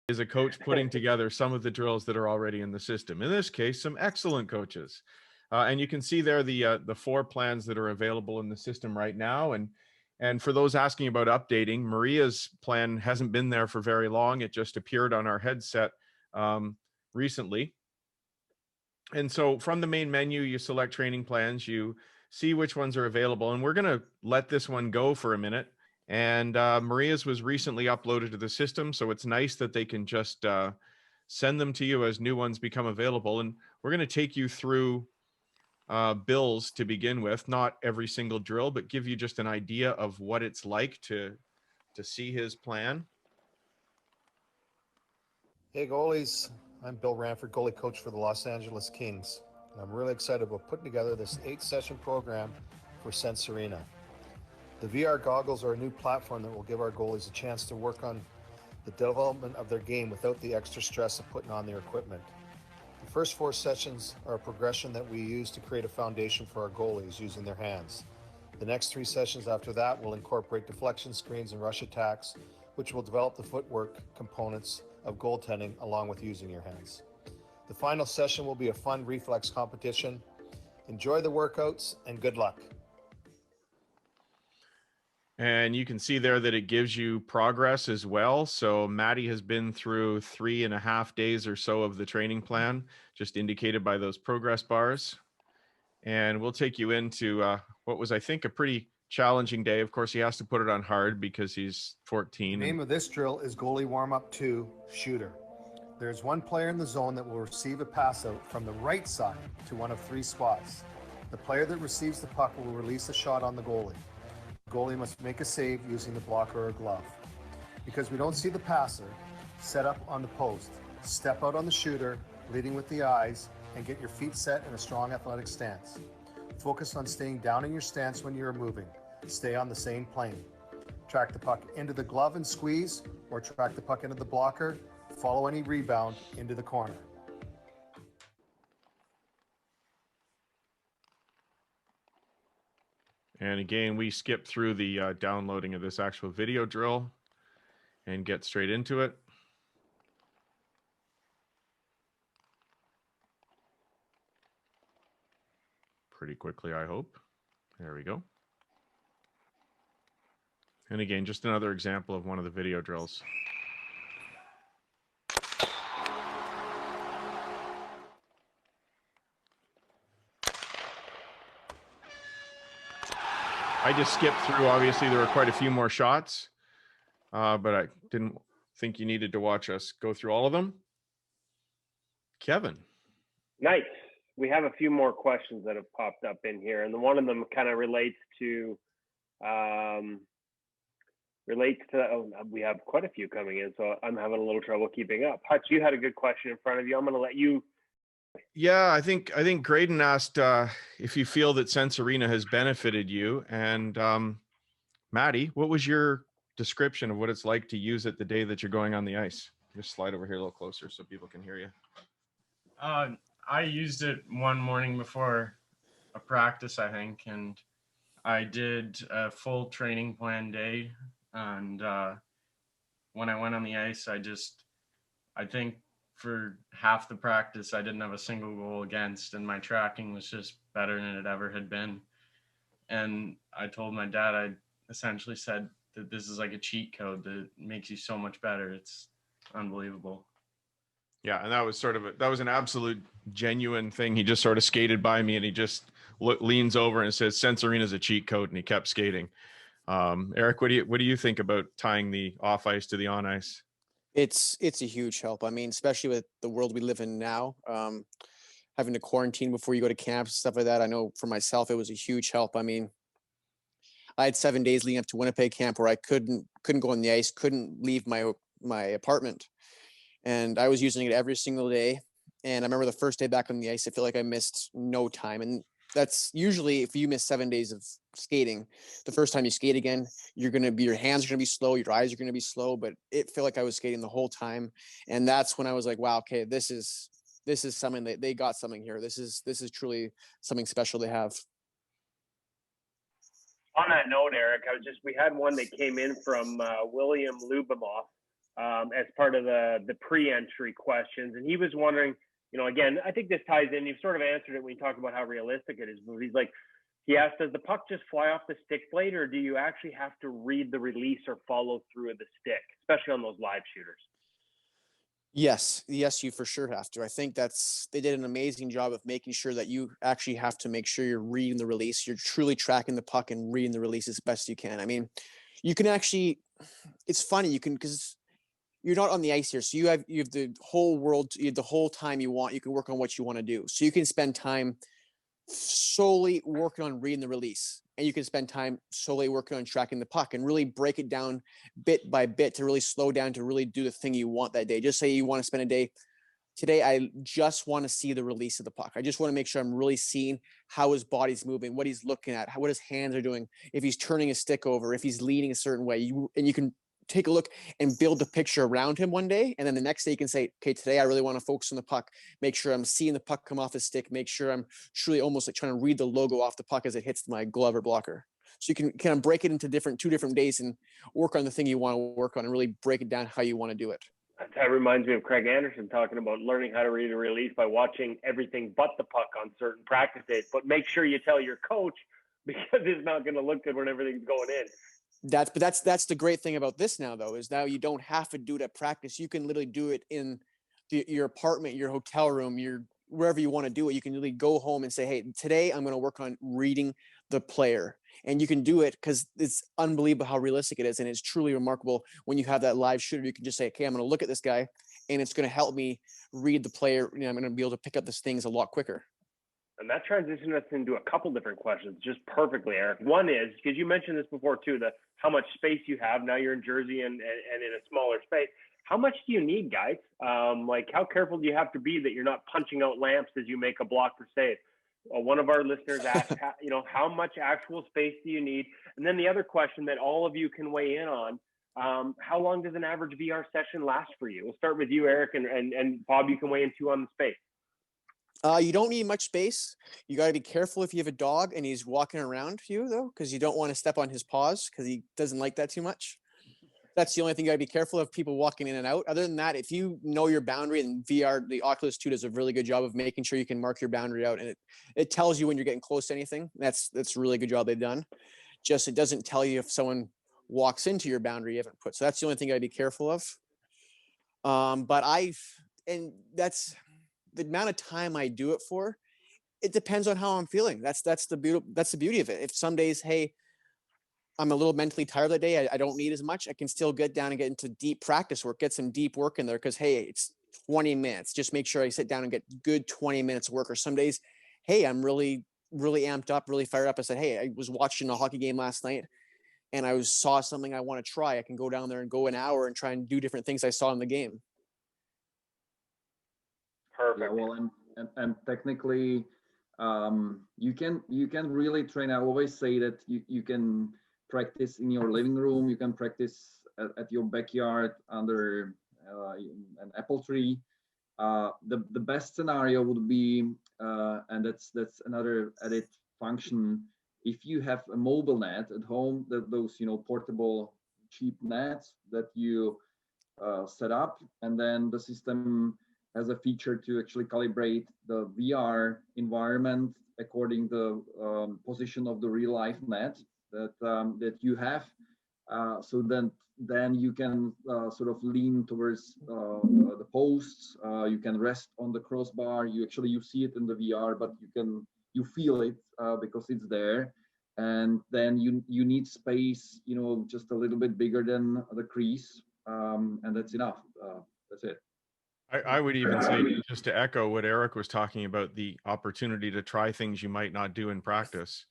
is a coach putting together some of the drills that are already in the system. In this case, some excellent coaches. And you can see there the 4 plans that are available in the system right now. And for those asking about updating, Maria's plan hasn't been there for very long. It just appeared on our headset recently. And so from the main menu, you select training plans, you see which ones are available. And we're going to let this one go for a minute. And Maria's was recently uploaded to the system. So it's nice that they can just send them to you as new ones become available. And we're going to take you through Bill's to begin with, not every single drill, but give you just an idea of what it's like to see his plan. Hey goalies, I'm Bill Ranford, goalie coach for the Los Angeles Kings. And I'm really excited about putting together this 8-session program for Sense Arena. The VR goggles are a new platform that will give our goalies a chance to work on the development of their game without the extra stress of putting on their equipment. The first 4 sessions are a progression that we use to create a foundation for our goalies using their hands. The next 3 sessions after that will incorporate deflection screens and rush attacks, which will develop the footwork components of goaltending along with using your hands. The final session will be a fun reflex competition. Enjoy the workouts and good luck. And you can see there that it gives you progress as well. So Maddie has been through 3.5 days or so of the training plan, just indicated by those progress bars. And we'll take you into what was, I think, a pretty challenging day. Of course, he has to put it on hard because he's 14. The name of this drill is Goalie Warm-Up 2 Shooter. There's one player in the zone that will receive a pass out from the right side to one of 3 spots. The player that receives the puck will release a shot on the goalie. The goalie must make a save using the blocker or glove. Because we don't see the passer, set up on the post, step out on the shooter, leading with the eyes, and get your feet set in a strong athletic stance. Focus on staying down in your stance when you're moving. Stay on the same plane. Track the puck into the glove and squeeze, or track the puck into the blocker. Follow any rebound into the corner. And again, we skip through the downloading of this actual video drill and get straight into it. Pretty quickly, I hope. There we go. And again, just another example of one of the video drills. I just skipped through. Obviously, there were quite a few more shots, but I didn't think you needed to watch us go through all of them. Kevin. Nice. We have a few more questions that have popped up in here, and one of them kind of relates to we have quite a few coming in, so I'm having a little trouble keeping up. Hutch, you had a good question in front of you. I'm going to let you. Yeah, I think Graydon asked if you feel that Sense Arena has benefited you, and Maddie, what was your description of what it's like to use it the day that you're going on the ice? Just slide over here a little closer so people can hear you. I used it one morning before a practice, I think, and I did a full training plan day. And when I went on the ice, I think for half the practice, I didn't have a single goal against, and my tracking was just better than it ever had been. And I told my dad, I essentially said that this is like a cheat code that makes you so much better. It's unbelievable. Yeah, and that was an absolute genuine thing. He just sort of skated by me, and he just leans over and says, "Sensorina is a cheat code," and he kept skating. Eric, what do you think about tying the off ice to the on ice? It's a huge help. I mean, especially with the world we live in now, having to quarantine before you go to camps, stuff like that. I know for myself, it was a huge help. I mean, I had 7 days leading up to Winnipeg camp where I couldn't go on the ice, couldn't leave my apartment, and I was using it every single day. And I remember the first day back on the ice, I feel like I missed no time. And that's usually if you miss 7 days of skating, the first time you skate again, your hands are gonna be slow, your eyes are gonna be slow. But it felt like I was skating the whole time, and that's when I was like, wow, okay, this is something that they got something here. This is truly something special they have. On that note, Eric, we had one that came in from William Lubimov as part of the pre-entry questions, and he was wondering, again, I think this ties in. You've sort of answered it when you talk about how realistic it is. But he asked, does the puck just fly off the stick blade, or do you actually have to read the release or follow through of the stick, especially on those live shooters? Yes, you for sure have to. I think they did an amazing job of making sure that you actually have to make sure you're reading the release. You're truly tracking the puck and reading the release as best you can. I mean, you can actually, it's funny, because you're not on the ice here. So you have the whole world, you have the whole time you want, you can work on what you want to do. So you can spend time solely working on reading the release, and you can spend time solely working on tracking the puck and really break it down bit by bit to really slow down to really do the thing you want that day. Just say you want to spend a day today, I just want to see the release of the puck. I just want to make sure I'm really seeing how his body's moving, what he's looking at, what his hands are doing, if he's turning his stick over, if he's leaning a certain way. And you can take a look and build the picture around him one day. And then the next day you can say, okay, today I really want to focus on the puck, make sure I'm seeing the puck come off his stick, make sure I'm truly almost like trying to read the logo off the puck as it hits my glove or blocker. So you can kind of break it into two different days and work on the thing you want to work on and really break it down how you want to do it. That reminds me of Craig Anderson talking about learning how to read a release by watching everything but the puck on certain practice days. But make sure you tell your coach, because it's not going to look good when everything's going in. That's the great thing about this now, though, is now you don't have to do it at practice. You can literally do it in your apartment, your hotel room, wherever you want to do it. You can really go home and say, hey, today I'm going to work on reading the player. And you can do it because it's unbelievable how realistic it is. And it's truly remarkable when you have that live shooter. You can just say, okay, I'm going to look at this guy, and it's going to help me read the player. I'm going to be able to pick up these things a lot quicker. And that transitions us into a couple different questions just perfectly, Eric. One is, because you mentioned this before too, how much space you have. Now you're in Jersey and in a smaller space. How much do you need, guys? How careful do you have to be that you're not punching out lamps as you make a block for save? One of our listeners asked, how much actual space do you need? And then the other question that all of you can weigh in on, how long does an average VR session last for you? We'll start with you, Eric, and Bob, you can weigh in too on the space. You don't need much space. You got to be careful if you have a dog and he's walking around you, though, because you don't want to step on his paws because he doesn't like that too much. That's the only thing you got to be careful of, people walking in and out. Other than that, if you know your boundary, and VR, the Oculus 2 does a really good job of making sure you can mark your boundary out, and it tells you when you're getting close to anything. That's a really good job they've done. Just it doesn't tell you if someone walks into your boundary you haven't put. So that's the only thing you got to be careful of. And that's the amount of time I do it for. It depends on how I'm feeling. That's the beauty of it. If some days, hey, I'm a little mentally tired that day, I don't need as much, I can still get down and get into deep practice work, get some deep work in there, because hey, it's 20 minutes. Just make sure I sit down and get good 20 minutes of work. Or some days, hey, I'm really, really amped up, really fired up. I said, hey, I was watching a hockey game last night and I saw something I want to try. I can go down there and go an hour and try and do different things I saw in the game. Perfect. Yeah, well, and technically, you can really train. I always say that you can practice in your living room. You can practice at your backyard under an apple tree. The best scenario would be, and that's another added function. If you have a mobile net at home, those portable cheap nets that you set up, and then the system has a feature to actually calibrate the VR environment according the position of the real life net that you have. So then you can sort of lean towards the posts. You can rest on the crossbar. You see it in the VR, but you feel it because it's there. And then you need space, just a little bit bigger than the crease, and that's enough. That's it. I would even say, just to echo what Eric was talking about, the opportunity to try things you might not do in practice.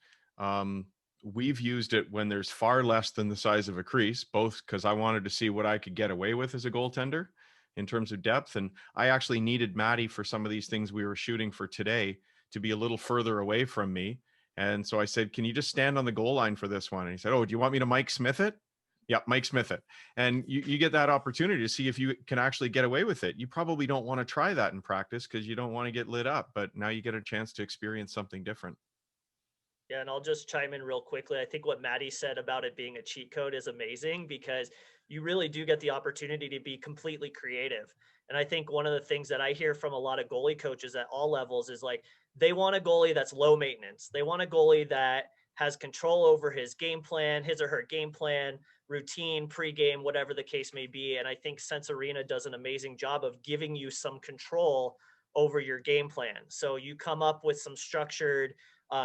We've used it when there's far less than the size of a crease, both because I wanted to see what I could get away with as a goaltender in terms of depth. And I actually needed Matty for some of these things we were shooting for today to be a little further away from me. And so I said, can you just stand on the goal line for this one? And he said, oh, do you want me to Mike Smith it? Yeah, Mike Smith it. And you get that opportunity to see if you can actually get away with it. You probably don't want to try that in practice because you don't want to get lit up, but now you get a chance to experience something different. Yeah, and I'll just chime in real quickly. I think what Maddie said about it being a cheat code is amazing because you really do get the opportunity to be completely creative. And I think one of the things that I hear from a lot of goalie coaches at all levels is like, they want a goalie that's low maintenance. They want a goalie that has control over his game plan, his or her game plan, routine, pregame, whatever the case may be. And I think Sense Arena does an amazing job of giving you some control over your game plan. So you come up with some structured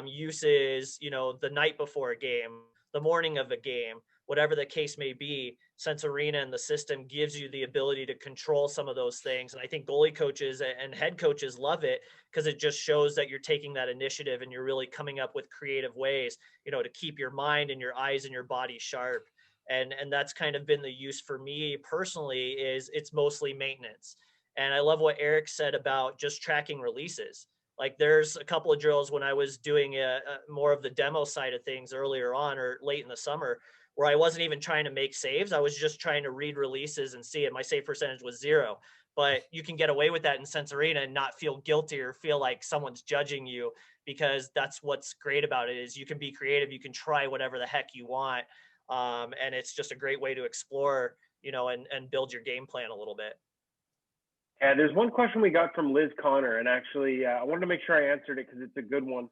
uses, the night before a game, the morning of a game, whatever the case may be. Sense Arena and the system gives you the ability to control some of those things. And I think goalie coaches and head coaches love it because it just shows that you're taking that initiative and you're really coming up with creative ways, to keep your mind and your eyes and your body sharp. And that's kind of been the use for me personally, is it's mostly maintenance. And I love what Eric said about just tracking releases. Like there's a couple of drills when I was doing more of the demo side of things earlier on or late in the summer where I wasn't even trying to make saves. I was just trying to read releases and see it. My save percentage was 0. But you can get away with that in Sense Arena and not feel guilty or feel like someone's judging you, because that's what's great about it is you can be creative. You can try whatever the heck you want. And it's just a great way to explore, and build your game plan a little bit. Yeah, there's one question we got from Liz Connor, and actually I wanted to make sure I answered it because it's a good one.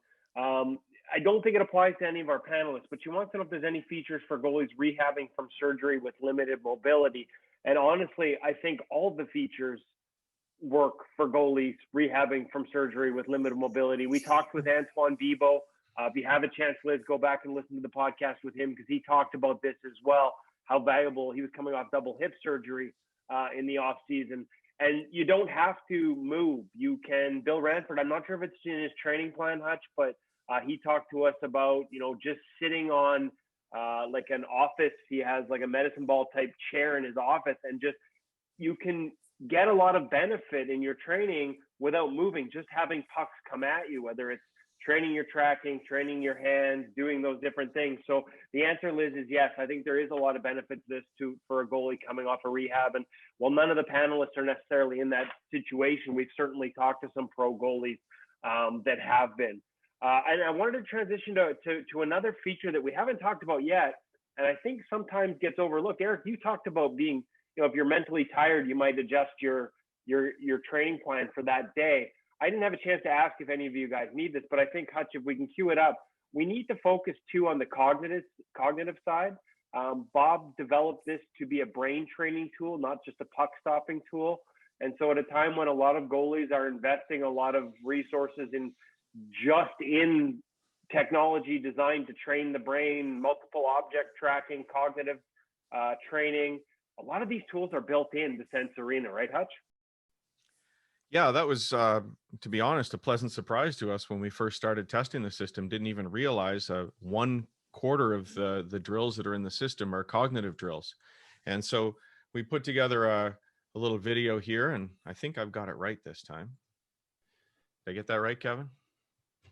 I don't think it applies to any of our panelists, but she wants to know if there's any features for goalies rehabbing from surgery with limited mobility. And honestly, I think all the features work for goalies rehabbing from surgery with limited mobility. We talked with Antoine Bibeau. If you have a chance, Liz, go back and listen to the podcast with him because he talked about this as well, how valuable he was coming off double hip surgery in the off season. And you don't have to move. You can, Bill Ranford, I'm not sure if it's in his training plan, Hutch, but he talked to us about, just sitting on like an office. He has like a medicine ball type chair in his office, and just, you can get a lot of benefit in your training without moving, just having pucks come at you, whether it's training your tracking, training your hands, doing those different things. So the answer, Liz, is yes. I think there is a lot of benefit to this for a goalie coming off a rehab. And while none of the panelists are necessarily in that situation, we've certainly talked to some pro goalies that have been. And I wanted to transition to another feature that we haven't talked about yet, and I think sometimes gets overlooked. Eric, you talked about being, if you're mentally tired, you might adjust your training plan for that day. I didn't have a chance to ask if any of you guys need this, but I think, Hutch, if we can cue it up, we need to focus too on the cognitive side. Bob developed this to be a brain training tool, not just a puck stopping tool. And so at a time when a lot of goalies are investing a lot of resources in technology designed to train the brain, multiple object tracking, cognitive training, a lot of these tools are built into Sense Arena, right, Hutch? Yeah, that was, to be honest, a pleasant surprise to us when we first started testing the system. Didn't even realize 1/4 of the drills that are in the system are cognitive drills. And so we put together a little video here, and I think I've got it right this time. Did I get that right, Kevin?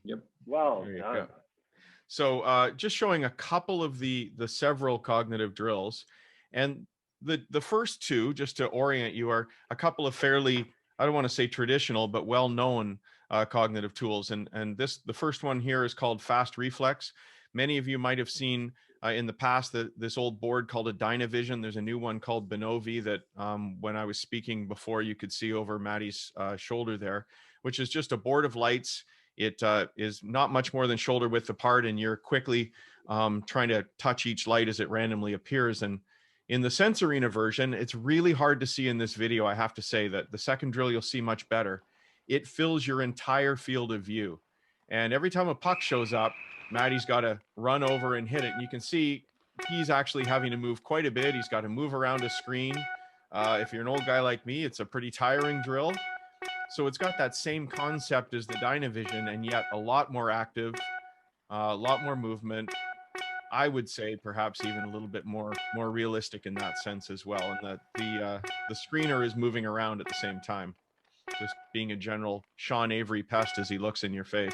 Yep. Well There you done. go. So just showing a couple of the several cognitive drills. And the first two, just to orient you, are a couple of fairly, I don't want to say traditional, but well-known cognitive tools. And the first one here is called Fast Reflex. Many of you might have seen in the past, this old board called a Dynavision. There's a new one called Benovi that when I was speaking before, you could see over Maddie's shoulder there, which is just a board of lights. It is not much more than shoulder width apart, and you're quickly trying to touch each light as it randomly appears. And in the Sense Arena version, it's really hard to see in this video. I have to say that the second drill you'll see much better. It fills your entire field of view. And every time a puck shows up, Maddie's got to run over and hit it. And you can see he's actually having to move quite a bit. He's got to move around a screen. If you're an old guy like me, it's a pretty tiring drill. So it's got that same concept as the Dynavision, and yet a lot more active, a lot more movement. I would say perhaps even a little bit more realistic in that sense as well. And that the screener is moving around at the same time, just being a general Sean Avery pest as he looks in your face.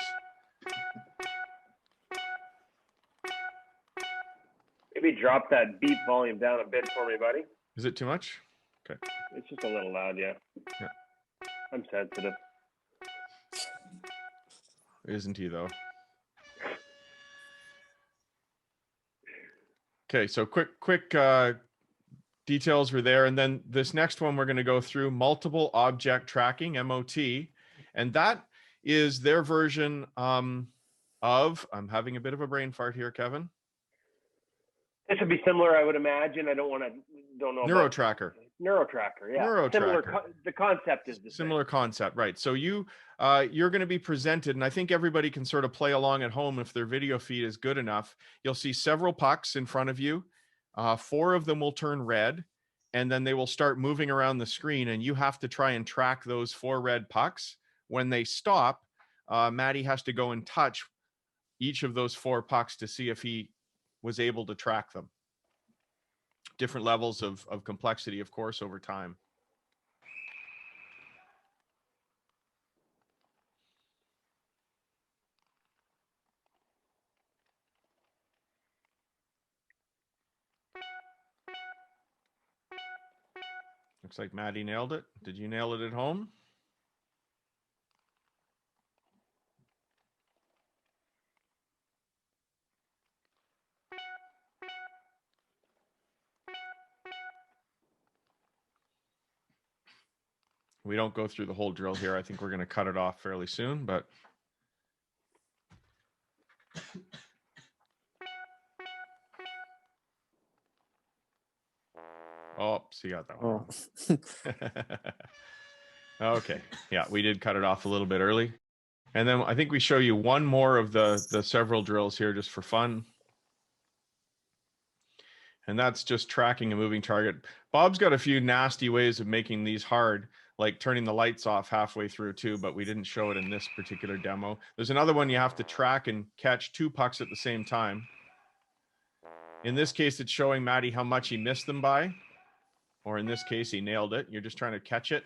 Maybe drop that beep volume down a bit for me, buddy. Is it too much? Okay. It's just a little loud, yeah. I'm sensitive. Isn't he though? Okay, so quick details were there. And then this next one we're going to go through, multiple object tracking, MOT. And that is their version of, I'm having a bit of a brain fart here, Kevin. This would be similar, I would imagine. I don't know. NeuroTracker. NeuroTracker, yeah. NeuroTracker. Similar, the concept is the similar same. concept, right? So you're going to be presented, and I think everybody can sort of play along at home if their video feed is good enough. You'll see several pucks in front of you. 4 of them will turn red, and then they will start moving around the screen, and you have to try and track those 4 red pucks. When they stop, Maddie has to go and touch each of those 4 pucks to see if he was able to track them. Different levels of complexity, of course, over time. Looks like Maddie nailed it. Did you nail it at home? We don't go through the whole drill here. I think we're going to cut it off fairly soon, but oh, so you got that one. Oh. Okay. Yeah, we did cut it off a little bit early. And then I think we show you one more of the several drills here just for fun. And that's just tracking a moving target. Bob's got a few nasty ways of making these hard, like turning the lights off halfway through too, but we didn't show it in this particular demo. There's another one you have to track and catch 2 pucks at the same time. In this case, it's showing Maddie how much he missed them by, or in this case, he nailed it. You're just trying to catch it.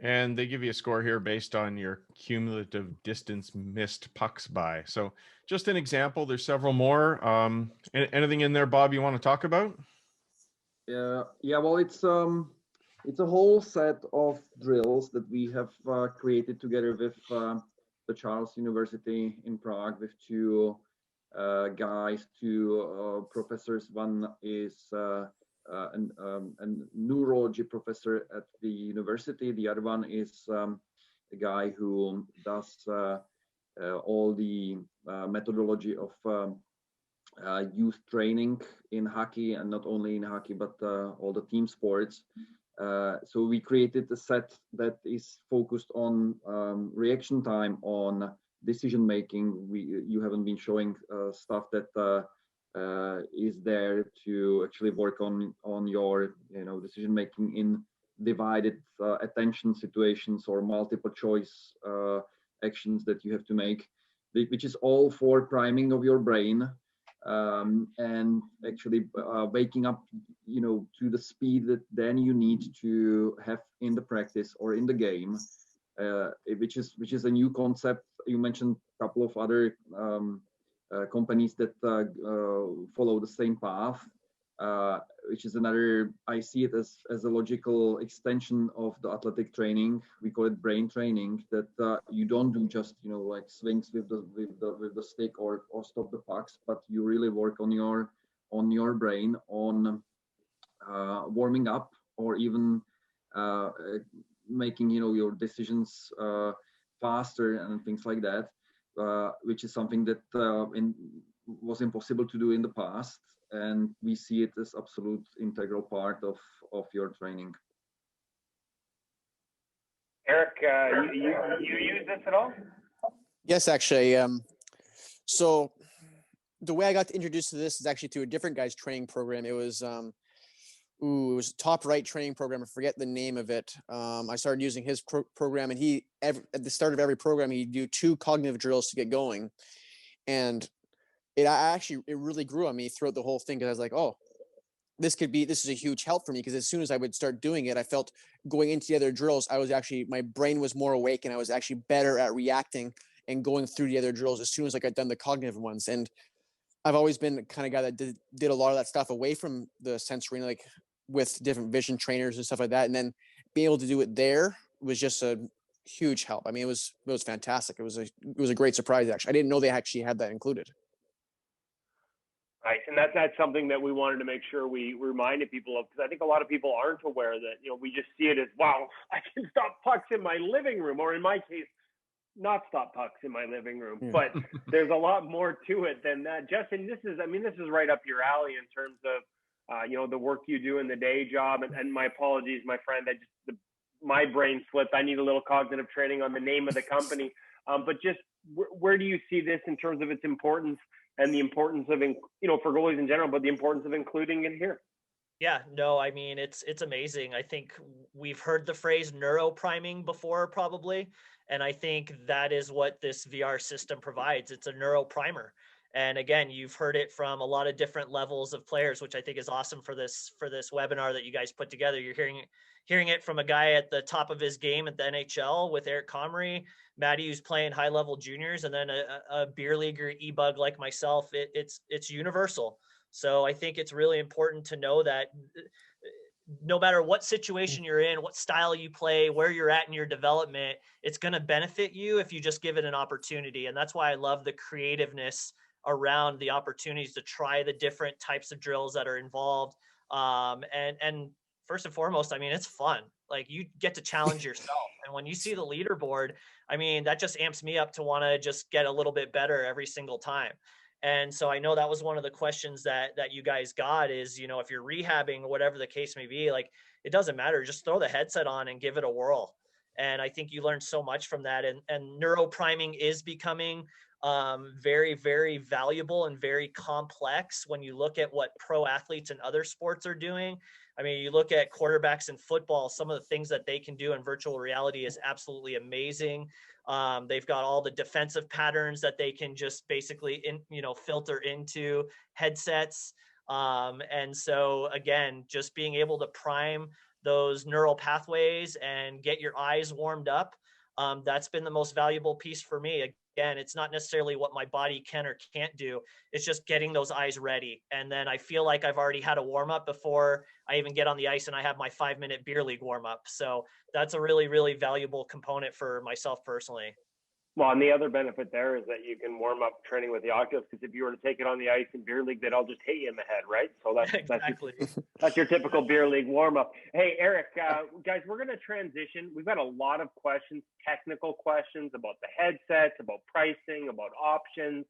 And they give you a score here based on your cumulative distance missed pucks by. So just an example, there's several more. Anything in there, Bob, you want to talk about? Yeah, well, it's a whole set of drills that we have created together with the Charles University in Prague with 2 guys, 2 professors. One is a neurology professor at the university. The other one is a guy who does all the methodology of youth training in hockey, and not only in hockey, but all the team sports. So we created a set that is focused on reaction time, on decision making. You haven't been showing stuff that is there to actually work on your decision making in divided attention situations or multiple choice actions that you have to make, which is all for priming of your brain, and actually waking up, to the speed that then you need to have in the practice or in the game, which is a new concept. You mentioned a couple of other companies that follow the same path, which is another. I see it as a logical extension of the athletic training. We call it brain training. That you don't do just like swings with the stick or stop the pucks, but you really work on your brain, on warming up, or even making your decisions faster and things like that, which is something that was impossible to do in the past, and we see it as absolute integral part of your training. Eric, you use this at all? Yes, actually. So the way I got introduced to this is actually through a different guy's training program. It was it was Top Right training program. I forget the name of it. I started using his program, and at the start of every program, he'd do 2 cognitive drills to get going. And it really grew on me throughout the whole thing, because I was like, oh, this is a huge help for me, because as soon as I would start doing it, I felt going into the other drills, my brain was more awake, and I was actually better at reacting and going through the other drills as soon as I got done the cognitive ones. And I've always been the kind of guy that did a lot of that stuff away from the sensory, like with different vision trainers and stuff like that. And then being able to do it there was just a huge help. I mean, it was fantastic. It was a great surprise, actually. I didn't know they actually had that included. Right, and that's something that we wanted to make sure we reminded people of, because I think a lot of people aren't aware that we just see it as, wow, I can stop pucks in my living room, or in my case, not stop pucks in my living room. Yeah. But there's a lot more to it than that. Justin, this is right up your alley in terms of the work you do in the day job. And my apologies, my friend, my brain slipped. I need a little cognitive training on the name of the company. But just where do you see this in terms of its importance, and the importance of, for goalies in general, but the importance of including it here? Yeah, no, I mean, it's amazing. I think we've heard the phrase neuropriming before, probably. And I think that is what this VR system provides. It's a neuroprimer. And again, you've heard it from a lot of different levels of players, which I think is awesome for this webinar that you guys put together. You're hearing it from a guy at the top of his game at the NHL with Eric Comrie, Maddie, who's playing high level juniors, and then a beer leaguer e-bug like myself. It's universal. So I think it's really important to know that no matter what situation you're in, what style you play, where you're at in your development, it's going to benefit you if you just give it an opportunity. And that's why I love the creativeness around the opportunities to try the different types of drills that are involved. And first and foremost, I mean, it's fun. Like, you get to challenge yourself. And when you see the leaderboard, I mean, that just amps me up to want to just get a little bit better every single time. And so I know that was one of the questions that you guys got is, if you're rehabbing or whatever the case may be, like, it doesn't matter. Just throw the headset on and give it a whirl. And I think you learn so much from that. And neuropriming is becoming very, very valuable and very complex when you look at what pro athletes in other sports are doing. I mean, you look at quarterbacks in football, some of the things that they can do in virtual reality is absolutely amazing. They've got all the defensive patterns that they can just basically filter into headsets. And so again, just being able to prime those neural pathways and get your eyes warmed up, that's been the most valuable piece for me. Again, it's not necessarily what my body can or can't do. It's just getting those eyes ready. And then I feel like I've already had a warm up before I even get on the ice, and I have my 5-minute beer league warm up. So that's a really, really valuable component for myself personally. Well, and the other benefit there is that you can warm up training with the Oculus, because if you were to take it on the ice in beer league, they'd all just hit you in the head, right? So exactly. That's your typical beer league warm up. Hey, Eric, guys, we're going to transition. We've got a lot of questions, technical questions about the headsets, about pricing, about options,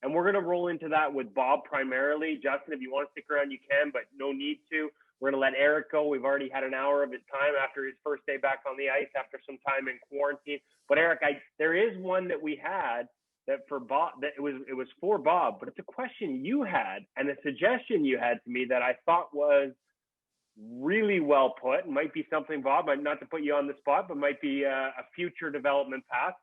and we're going to roll into that with Bob primarily. Justin, if you want to stick around, you can, but no need to. We're going to let Eric go. We've already had an hour of his time after his first day back on the ice after some time in quarantine. But Eric, there is one that we had that for Bob, that it was for Bob, but it's a question you had and a suggestion you had to me that I thought was really well put. It might be something, Bob, not to put you on the spot, but might be a future development path.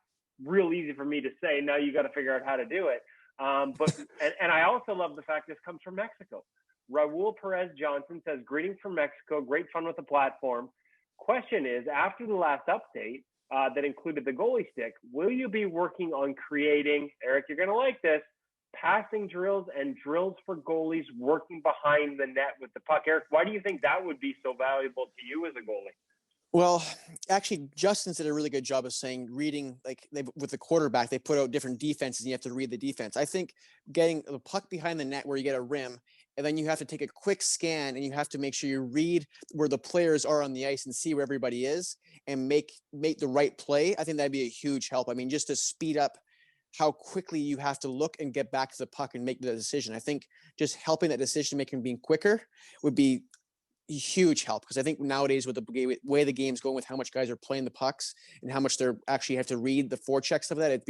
real easy for me to say. Now you got to figure out how to do it. But I also love the fact this comes from Mexico. Raul Perez Johnson says, greetings from Mexico. Great fun with the platform. Question is, after the last update that included the goalie stick, will you be working on creating, Eric, you're going to like this, passing drills and drills for goalies working behind the net with the puck? Eric, why do you think that would be so valuable to you as a goalie? Well, actually, Justin did a really good job of saying reading, like with the quarterback, they put out different defenses and you have to read the defense. I think getting the puck behind the net where you get a rim, and then you have to take a quick scan and you have to make sure you read where the players are on the ice and see where everybody is and make the right play. I think that'd be a huge help. I mean, just to speed up how quickly you have to look and get back to the puck and make the decision. I think just helping that decision making being quicker would be a huge help, because I think nowadays with the way the game's going, with how much guys are playing the pucks and how much they're actually have to read the forechecks of that,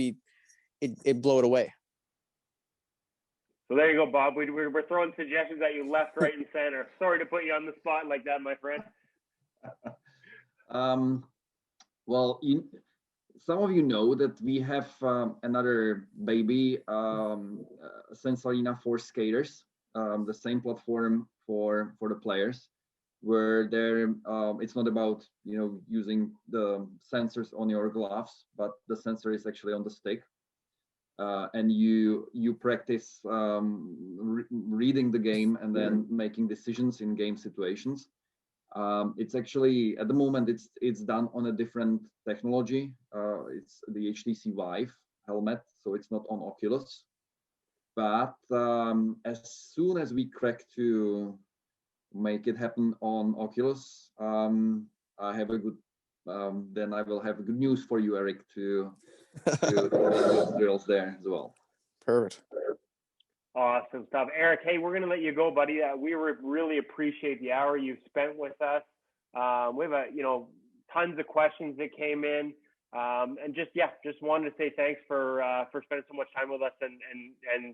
it'd blow it away. So there you go, Bob. We're throwing suggestions at you left, right, and center. Sorry to put you on the spot like that, my friend. Well, some of you know that we have another baby, Sense Arena for skaters, the same platform for the players, where they're it's not about using the sensors on your gloves, but the sensor is actually on the stick, and you practice reading the game and then making decisions in game situations. It's actually, at the moment, it's done on a different technology. It's the HTC Vive helmet, so it's not on Oculus. But as soon as we crack to make it happen on Oculus, I have a good. Then I will have good news for you, Eric, to drills there as well. Perfect. Awesome stuff. Eric, hey, we're going to let you go, buddy. We really appreciate the hour you've spent with us. We have tons of questions that came in. And just wanted to say thanks for spending so much time with us and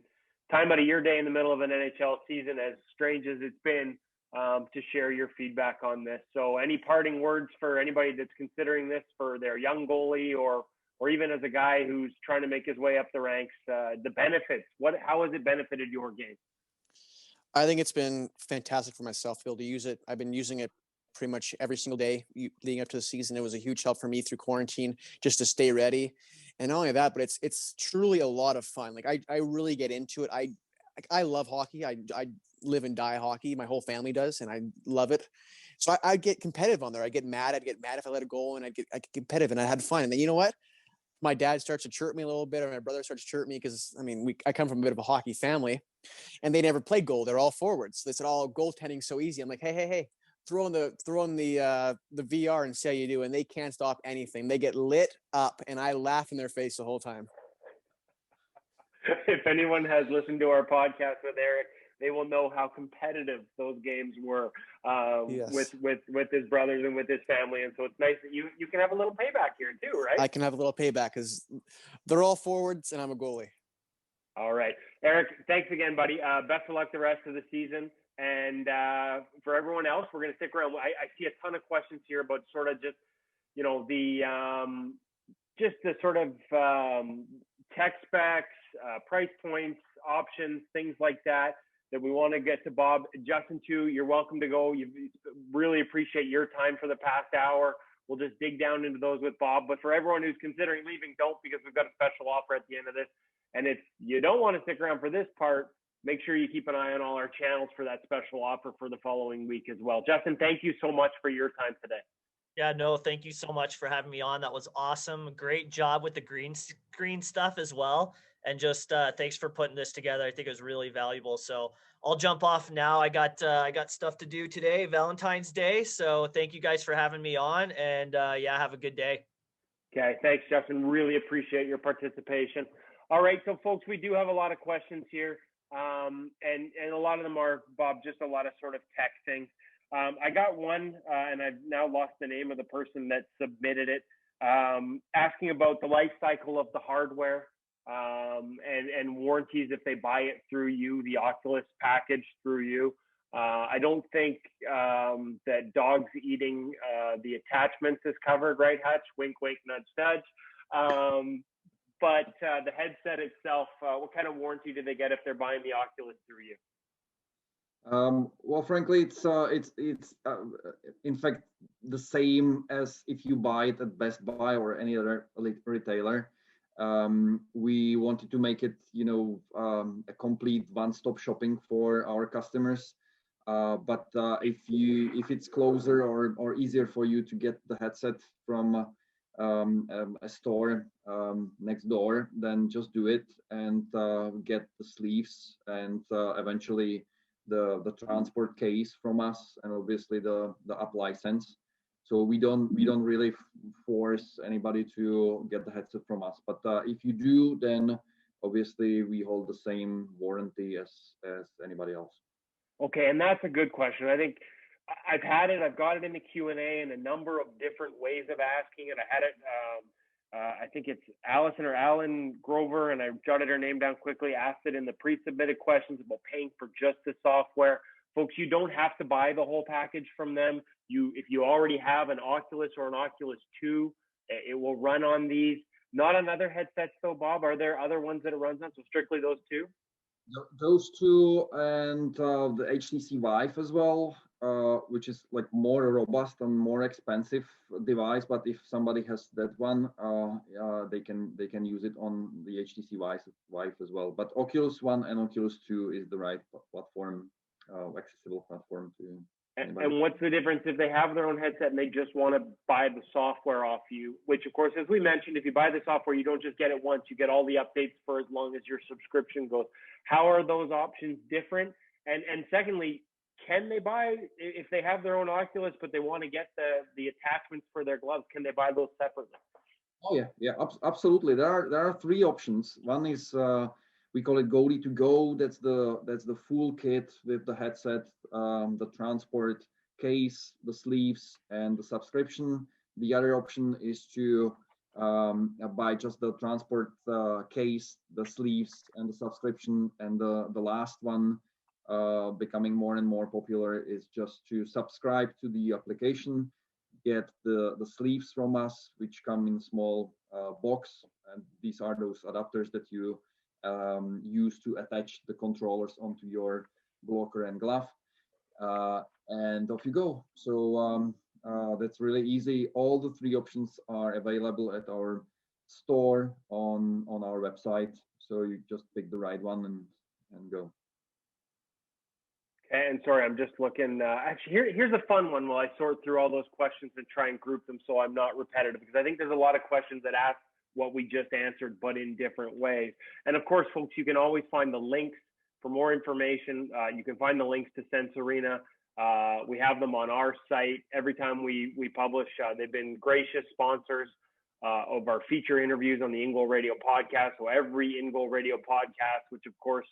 time out of your day in the middle of an NHL season, as strange as it's been, to share your feedback on this. So any parting words for anybody that's considering this for their young goalie, or even as a guy who's trying to make his way up the ranks, the benefits, how has it benefited your game? I think it's been fantastic for myself to be able to use it. I've been using it pretty much every single day leading up to the season. It was a huge help for me through quarantine just to stay ready. And not only that, but it's truly a lot of fun. Like I really get into it. I love hockey. I live and die hockey. My whole family does, and I love it. So I get competitive on there. I'd get mad if I let a goal, and I'd get competitive, and I had fun. And then, you know what? My dad starts to chirp me a little bit, or my brother starts to chirp me, because I come from a bit of a hockey family, and they never played goal. They're all forwards. So they said, "Oh, goaltending's so easy." I'm like, hey, throw on the VR and see how you do. And they can't stop anything. They get lit up, and I laugh in their face the whole time. If anyone has listened to our podcast with Eric, they will know how competitive those games were with his brothers and with his family. And so it's nice that you can have a little payback here too, right? I can have a little payback because they're all forwards and I'm a goalie. All right. Eric, thanks again, buddy. Best of luck the rest of the season. And for everyone else, we're going to stick around. I see a ton of questions here about sort of just, the sort of tech specs, price points, options, things like that we want to get to Bob. Justin, too, you're welcome to go. You really appreciate your time for the past hour. We'll just dig down into those with Bob. But for everyone who's considering leaving, don't, because we've got a special offer at the end of this. And if you don't want to stick around for this part, make sure you keep an eye on all our channels for that special offer for the following week as well. Justin, thank you so much for your time today. Yeah, no, thank you so much for having me on. That was awesome. Great job with the green screen stuff as well. And just thanks for putting this together. I think it was really valuable. So I'll jump off now. I got stuff to do today, Valentine's Day. So thank you guys for having me on. And have a good day. Okay, thanks, Justin. Really appreciate your participation. All right, so folks, we do have a lot of questions here. And a lot of them are, Bob, just a lot of sort of tech things. I got one, and I've now lost the name of the person that submitted it, asking about the life cycle of the hardware and warranties if they buy it through you, the Oculus package through you. I don't think that dogs eating the attachments is covered, right, Hutch? Wink, wink, nudge, nudge. but the headset itself, what kind of warranty do they get if they're buying the Oculus through you? Well, frankly, it's in fact the same as if you buy it at Best Buy or any other retailer. We wanted to make it, a complete one-stop shopping for our customers. But if it's closer or easier for you to get the headset from a store next door, then just do it and get the sleeves and eventually the transport case from us, and obviously the app license. So we don't really force anybody to get the headset from us. But if you do, then obviously we hold the same warranty as anybody else. Okay, and that's a good question. I think I've got it in the Q&A in a number of different ways of asking it. I had it, I think it's Allison or Alan Grover, and I jotted her name down quickly, asked it in the pre-submitted questions about paying for just the software. Folks, you don't have to buy the whole package from them. If you already have an Oculus or an Oculus 2, it will run on these. Not on other headsets though, Bob. Are there other ones that it runs on? So strictly those two? Those two and the HTC Vive as well, which is like more robust and more expensive device. But if somebody has that one, they can use it on the HTC Vive as well. But Oculus One and Oculus 2 is the right platform, accessible platform to anybody. And what's the difference if they have their own headset and they just want to buy the software off you? Which, of course, as we mentioned, if you buy the software, you don't just get it once. You get all the updates for as long as your subscription goes. How are those options different? And secondly, can they buy, if they have their own Oculus, but they want to get the attachments for their gloves, can they buy those separately? Oh yeah, absolutely. There are three options. One is we call it Goalie to Go. That's the full kit with the headset, the transport case, the sleeves, and the subscription. The other option is to buy just the transport case, the sleeves, and the subscription. And the last one, becoming more and more popular, is just to subscribe to the application, get the sleeves from us, which come in small box, and these are those adapters that you use to attach the controllers onto your blocker and glove, and off you go. So that's really easy. All the three options are available at our store on our website, so you just pick the right one and go. And sorry, I'm just looking. Actually, here's a fun one while I sort through all those questions and try and group them so I'm not repetitive, because I think there's a lot of questions that ask what we just answered, but in different ways. And of course, folks, you can always find the links for more information. You can find the links to Sensorina. We have them on our site every time we publish. They've been gracious sponsors of our feature interviews on the InGoal Radio podcast. So every InGoal Radio podcast, which of course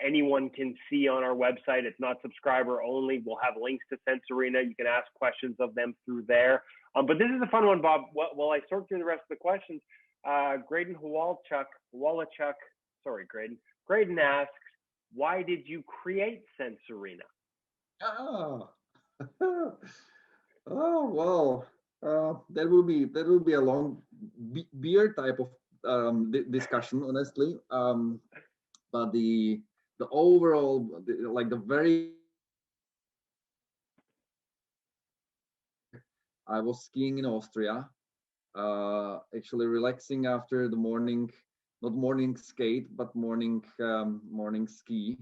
anyone can see on our website, it's not subscriber only. We'll have links to Sensorina. You can ask questions of them through there. But this is a fun one, Bob. While I sort through the rest of the questions, Graydon Graydon asks, why did you create Sensorina? Oh, well, that will be a long beer type of discussion, honestly. But the overall, I was skiing in Austria, actually relaxing after the morning, not morning skate, but morning ski.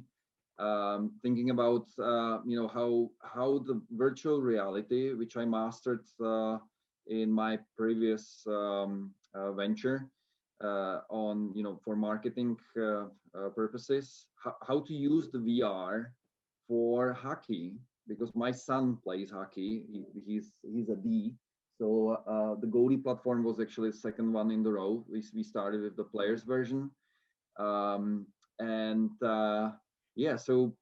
Thinking about how the virtual reality, which I mastered in my previous venture on for marketing purposes, how to use the VR for hockey, because my son plays hockey. He's a D. So the Goalie platform was actually the second one in the row. We started with the players version, yeah. So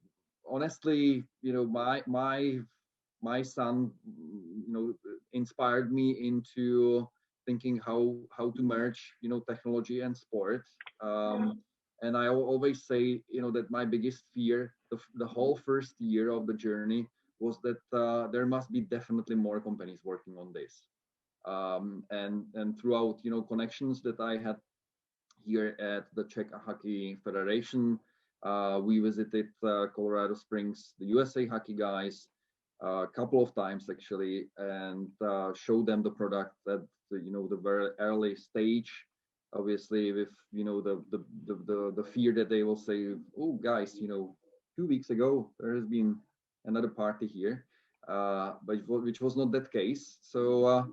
honestly, my son, inspired me into thinking how to merge, technology and sport. And I always say, that my biggest fear, the whole first year of the journey, was that there must be definitely more companies working on this. And throughout, connections that I had here at the Czech Hockey Federation. We visited Colorado Springs, the USA Hockey guys, a couple of times actually, and showed them the product at the very early stage. Obviously, with the fear that they will say, "Oh, guys, 2 weeks ago there has been another party here," but which was not that case. So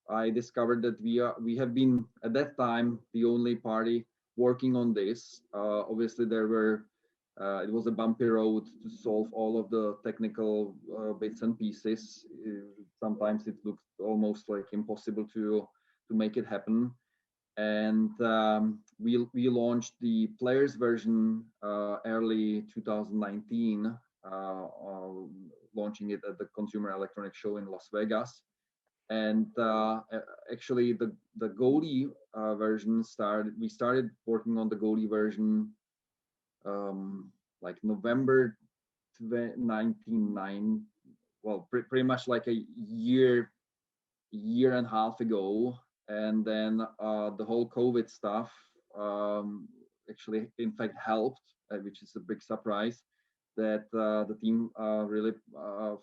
I discovered that we have been at that time the only party working on this. Obviously, it was a bumpy road to solve all of the technical bits and pieces. Sometimes it looked almost like impossible to make it happen. And we launched the players version early 2019, launching it at the Consumer Electronics Show in Las Vegas. And actually, the goalie version we started working on the goalie version like November 1999. Well, pretty much like a year and a half ago. And then the whole COVID stuff actually, in fact, helped, which is a big surprise, that the team really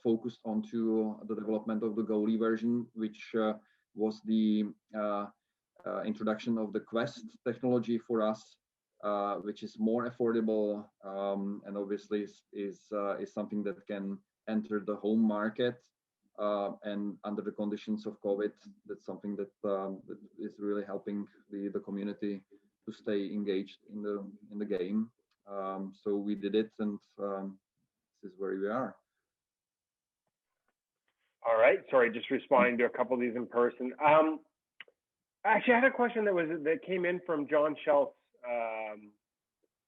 focused onto the development of the goalie version, which was the introduction of the Quest technology for us, which is more affordable and obviously is something that can enter the home market. And under the conditions of COVID, that's something that is really helping the community to stay engaged in the game. So we did it, and this is where we are. All right. Sorry, just responding to a couple of these in person. Actually, I had a question that came in from John Schultz,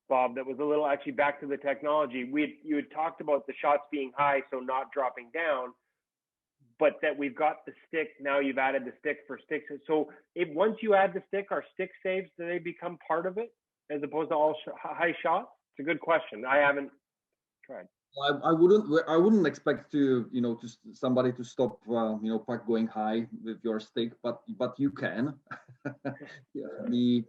Bob. That was a little actually back to the technology. You had talked about the shots being high, so not dropping down, but that we've got the stick now. You've added the stick for sticks. So once you add the stick, are stick saves, do they become part of it as opposed to all high shots? It's a good question. I haven't tried. I wouldn't expect to somebody to stop puck going high with your stick, but you can. Yeah, the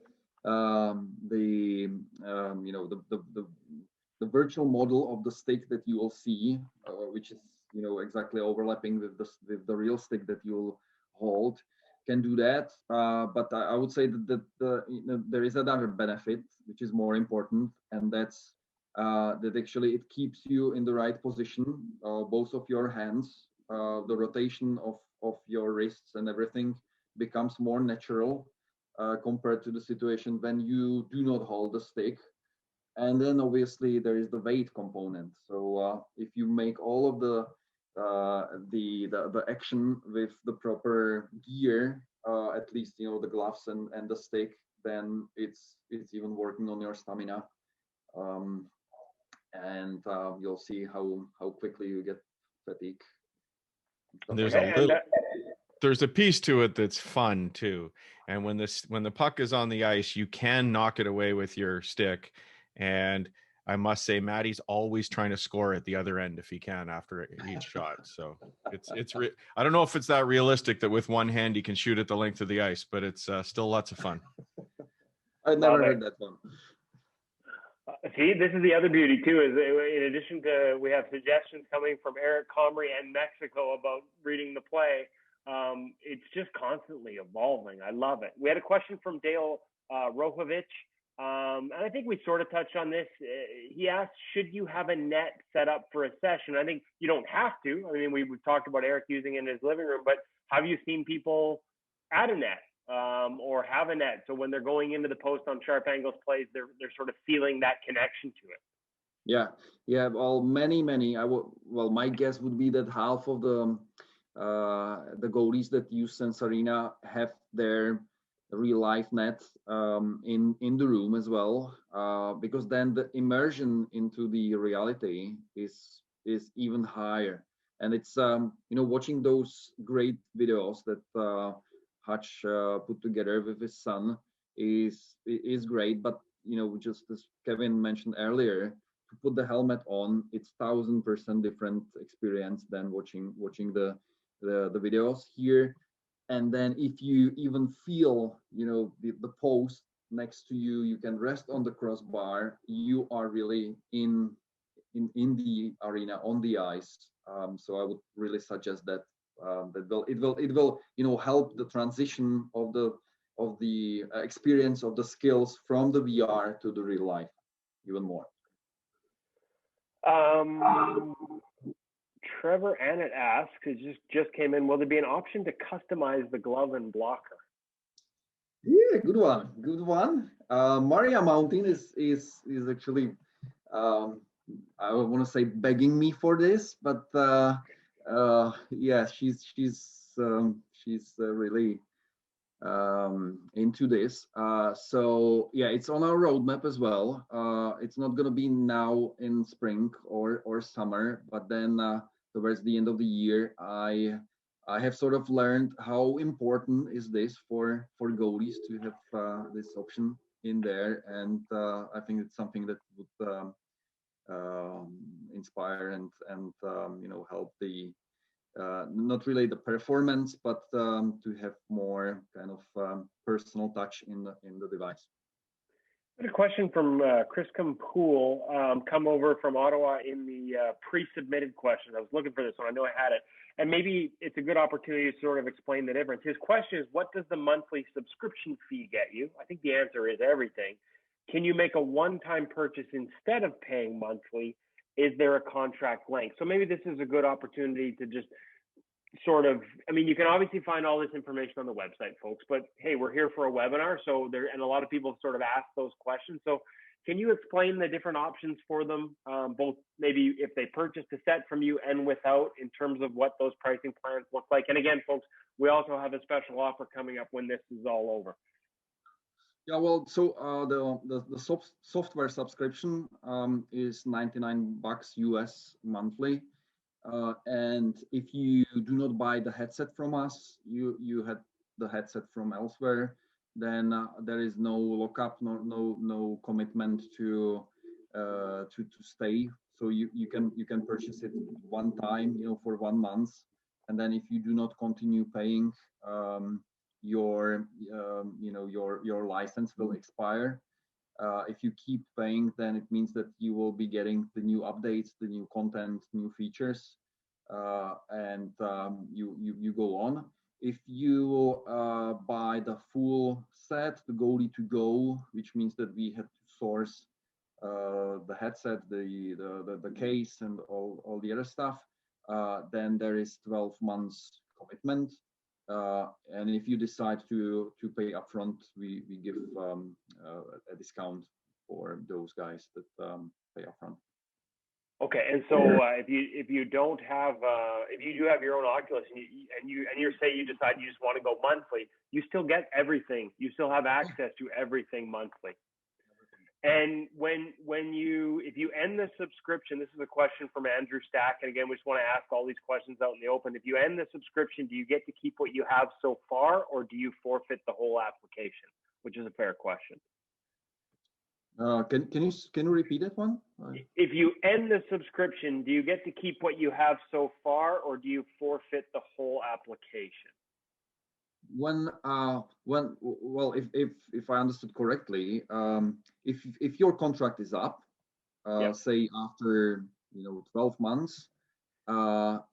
virtual model of the stick that you will see, which is exactly overlapping with the real stick that you'll hold, can do that. But I would say that there is another benefit which is more important, and that's that actually it keeps you in the right position, both of your hands, the rotation of your wrists and everything becomes more natural compared to the situation when you do not hold the stick. And then obviously there is the weight component. So if you make all of the action with the proper gear, at least the gloves and the stick, then it's even working on your stamina. And you'll see how quickly you get fatigue. There's a piece to it that's fun too. And when the puck is on the ice, you can knock it away with your stick. And I must say, Maddie's always trying to score at the other end if he can after each shot. So I don't know if it's that realistic that with one hand he can shoot at the length of the ice, but it's still lots of fun. I never heard that one. See, this is the other beauty too, is in addition to, we have suggestions coming from Eric Comrie and Mexico about reading the play. It's just constantly evolving. I love it. We had a question from Dale Rohovich. And I think we sort of touched on this. He asked, should you have a net set up for a session? I think you don't have to. I mean, we've talked about Eric using it in his living room, but have you seen people add a net or have a net? So when they're going into the post on sharp angles plays, they're sort of feeling that connection to it. Yeah. Well, many. My guess would be that half of the goalies that use Sensarena have their real life net in the room as well, because then the immersion into the reality is even higher. And it's watching those great videos that Hutch put together with his son is great, but just as Kevin mentioned earlier, to put the helmet on, it's 1000% different experience than watching the videos. Here And then if you even feel, the post next to you, you can rest on the crossbar. You are really in the arena, on the ice. So I would really suggest that it will help the transition of the experience of the skills from the VR to the real life even more. Trevor Annett asks, it just came in, will there be an option to customize the glove and blocker? Yeah, good one. Maria Mountain is actually, I want to say, begging me for this, but yeah, she's really into this. So yeah, it's on our roadmap as well. It's not going to be now in spring or summer, but then towards the end of the year, I have sort of learned how important is this for goalies to have this option in there, and I think it's something that would inspire and help the not really the performance, but to have more kind of personal touch in the device. I had a question from Chris Campool, come over from Ottawa in the pre-submitted question. I was looking for this one. I know I had it. And maybe it's a good opportunity to sort of explain the difference. His question is, what does the monthly subscription fee get you? I think the answer is everything. Can you make a one-time purchase instead of paying monthly? Is there a contract length? So maybe this is a good opportunity to just sort of, I mean, you can obviously find all this information on the website, folks, but hey, we're here for a webinar. So there, and a lot of people have sort of asked those questions. So can you explain the different options for them, both maybe if they purchased a set from you and without, in terms of what those pricing plans look like? And again, folks, we also have a special offer coming up when this is all over. Yeah, well, so the software subscription is $99 US monthly. And if you do not buy the headset from us, you had the headset from elsewhere, then there is no lockup, no commitment to stay. So you can purchase it one time, for 1 month, and then if you do not continue paying, your license will expire. If you keep paying, then it means that you will be getting the new updates, the new content, new features, and you go on. If you buy the full set, the Goalie to Go, which means that we have to source the headset, the case, and all the other stuff, then there is 12 months commitment. And if you decide to pay upfront, we give a discount for those guys that pay upfront. Okay, and so if you don't have if you do have your own Oculus and you say you decide you just want to go monthly, you still get everything. You still have access to everything monthly. And if you end the subscription, this is a question from Andrew Stack, and again, we just want to ask all these questions out in the open. If you end the subscription, do you get to keep what you have so far, or do you forfeit the whole application? Which is a fair question. Can you repeat that one? If you end the subscription, do you get to keep what you have so far, or do you forfeit the whole application? If I understood correctly, if your contract is up, say after 12 months,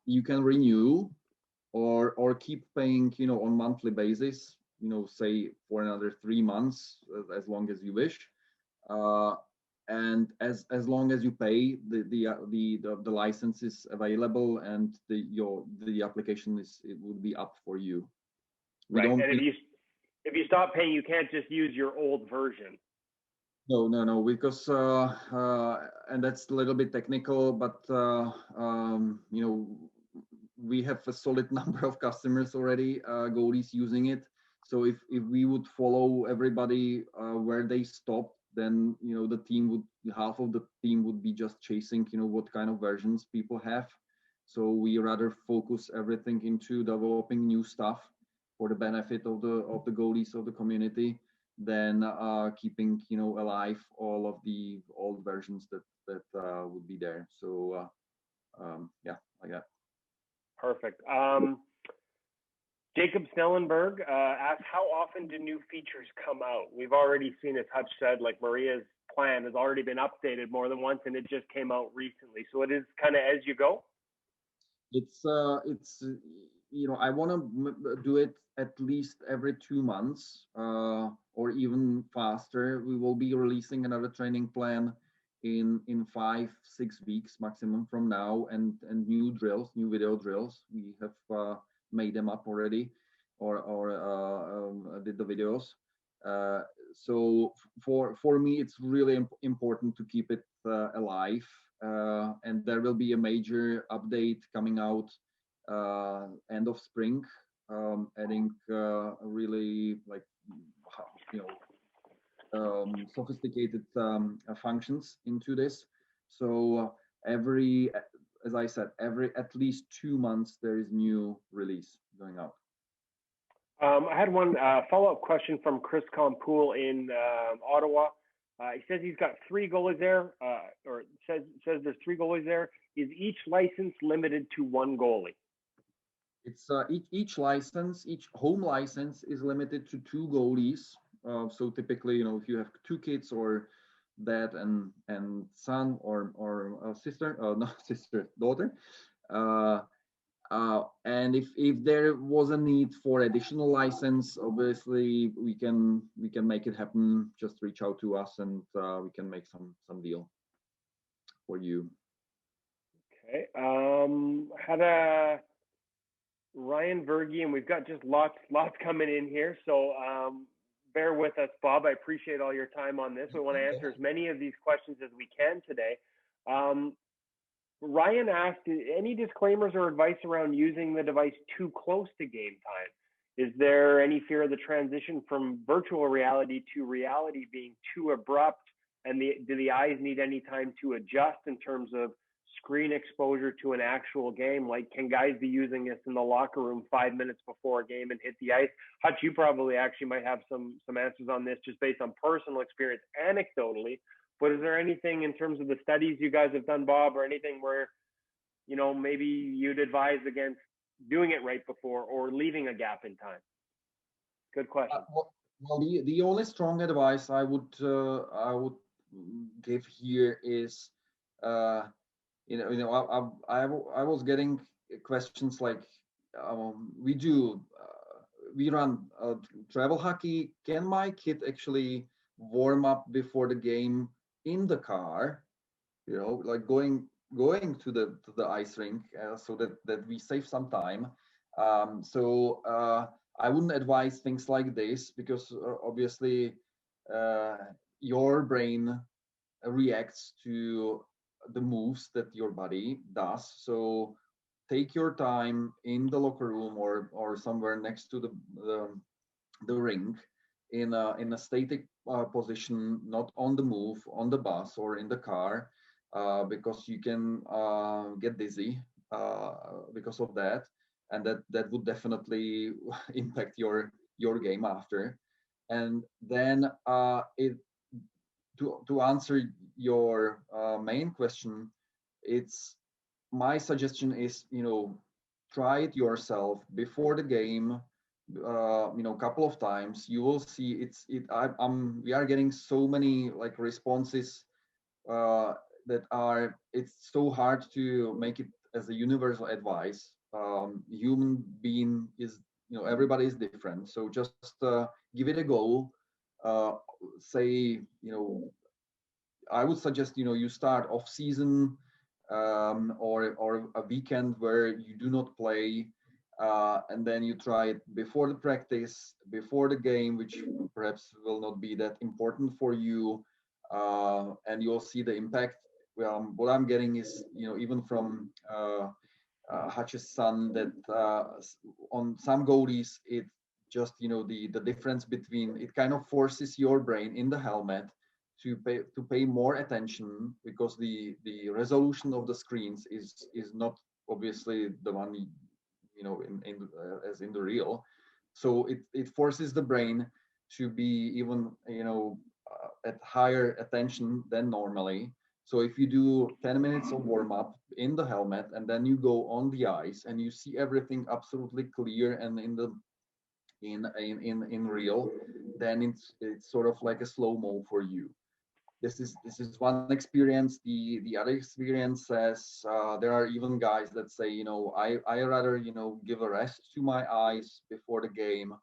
you can renew or keep paying on monthly basis, say for another 3 months, as long as you wish. And as long as you pay, the license is available, and the application it would be up for you. Right, and if you stop paying, you can't just use your old version. No, because and that's a little bit technical, but we have a solid number of customers already, goalies using it. So if we would follow everybody where they stopped, then half of the team would be just chasing what kind of versions people have. So we rather focus everything into developing new stuff for the benefit of the goalies of the community, than keeping alive all of the old versions that would be there. So yeah, like that. Perfect. Jacob Snellenberg asks, how often do new features come out? We've already seen, as Hutch said, like Maria's plan has already been updated more than once, and it just came out recently. So it is kind of as you go. It's I want to do it at least every 2 months, or even faster. We will be releasing another training plan in 5-6 weeks maximum from now, and new video drills. We have made them up already, or did the videos. So for me, it's really important to keep it alive, and there will be a major update coming out end of spring, adding really sophisticated functions into this. So as I said, every at least 2 months there is new release going out. I had one follow-up question from Chris Compool in Ottawa. He says he's got 3 goalies there, or says there's 3 goalies there. Is each license limited to 1 goalie? It's each home license is limited to 2 goalies. So typically, if you have 2 kids, or dad and son, or sister, not sister, daughter, and if there was a need for additional license, obviously we can make it happen. Just reach out to us, and we can make some deal for you. Okay. Had a Ryan Verge, and we've got just lots coming in here. So bear with us, Bob. I appreciate all your time on this. We want to answer as many of these questions as we can today. Ryan asked, any disclaimers or advice around using the device too close to game time? Is there any fear of the transition from virtual reality to reality being too abrupt? And do the eyes need any time to adjust in terms of screen exposure to an actual game? Like, can guys be using this in the locker room 5 minutes before a game and hit the ice? Hutch, you probably actually might have some answers on this just based on personal experience anecdotally. But is there anything in terms of the studies you guys have done, Bob, or anything where, maybe you'd advise against doing it right before or leaving a gap in time? Good question. Well, the only strong advice I would give here is, I was getting questions like, we run travel hockey. Can my kid actually warm up before the game in the car? Like going to the ice rink, so that we save some time. So I wouldn't advise things like this, because obviously your brain reacts to the moves that your body does. So take your time in the locker room, or somewhere next to the rink, in a static position, not on the move, on the bus or in the car, because you can get dizzy because of that, and that would definitely impact your game after. And then to answer your main question, it's my suggestion is, try it yourself before the game, couple of times. You will see we are getting so many responses that it's so hard to make it as a universal advice. Human being is, everybody is different. So just give it a go. Say, I would suggest, you start off season, or a weekend where you do not play, and then you try it before the practice, before the game, which perhaps will not be that important for you, and you'll see the impact. What I'm getting is, even from Hutch's son, that on some goalies, it just, the difference between, it kind of forces your brain in the helmet to pay more attention, because the resolution of the screens is not obviously the one, as in the real. So it forces the brain to be even, at higher attention than normally. So if you do 10 minutes of warm up in the helmet and then you go on the ice and you see everything absolutely clear and in real, then it's sort of like a slow-mo for you. This is one experience. The other experience says there are even guys that say, I rather give a rest to my eyes before the game.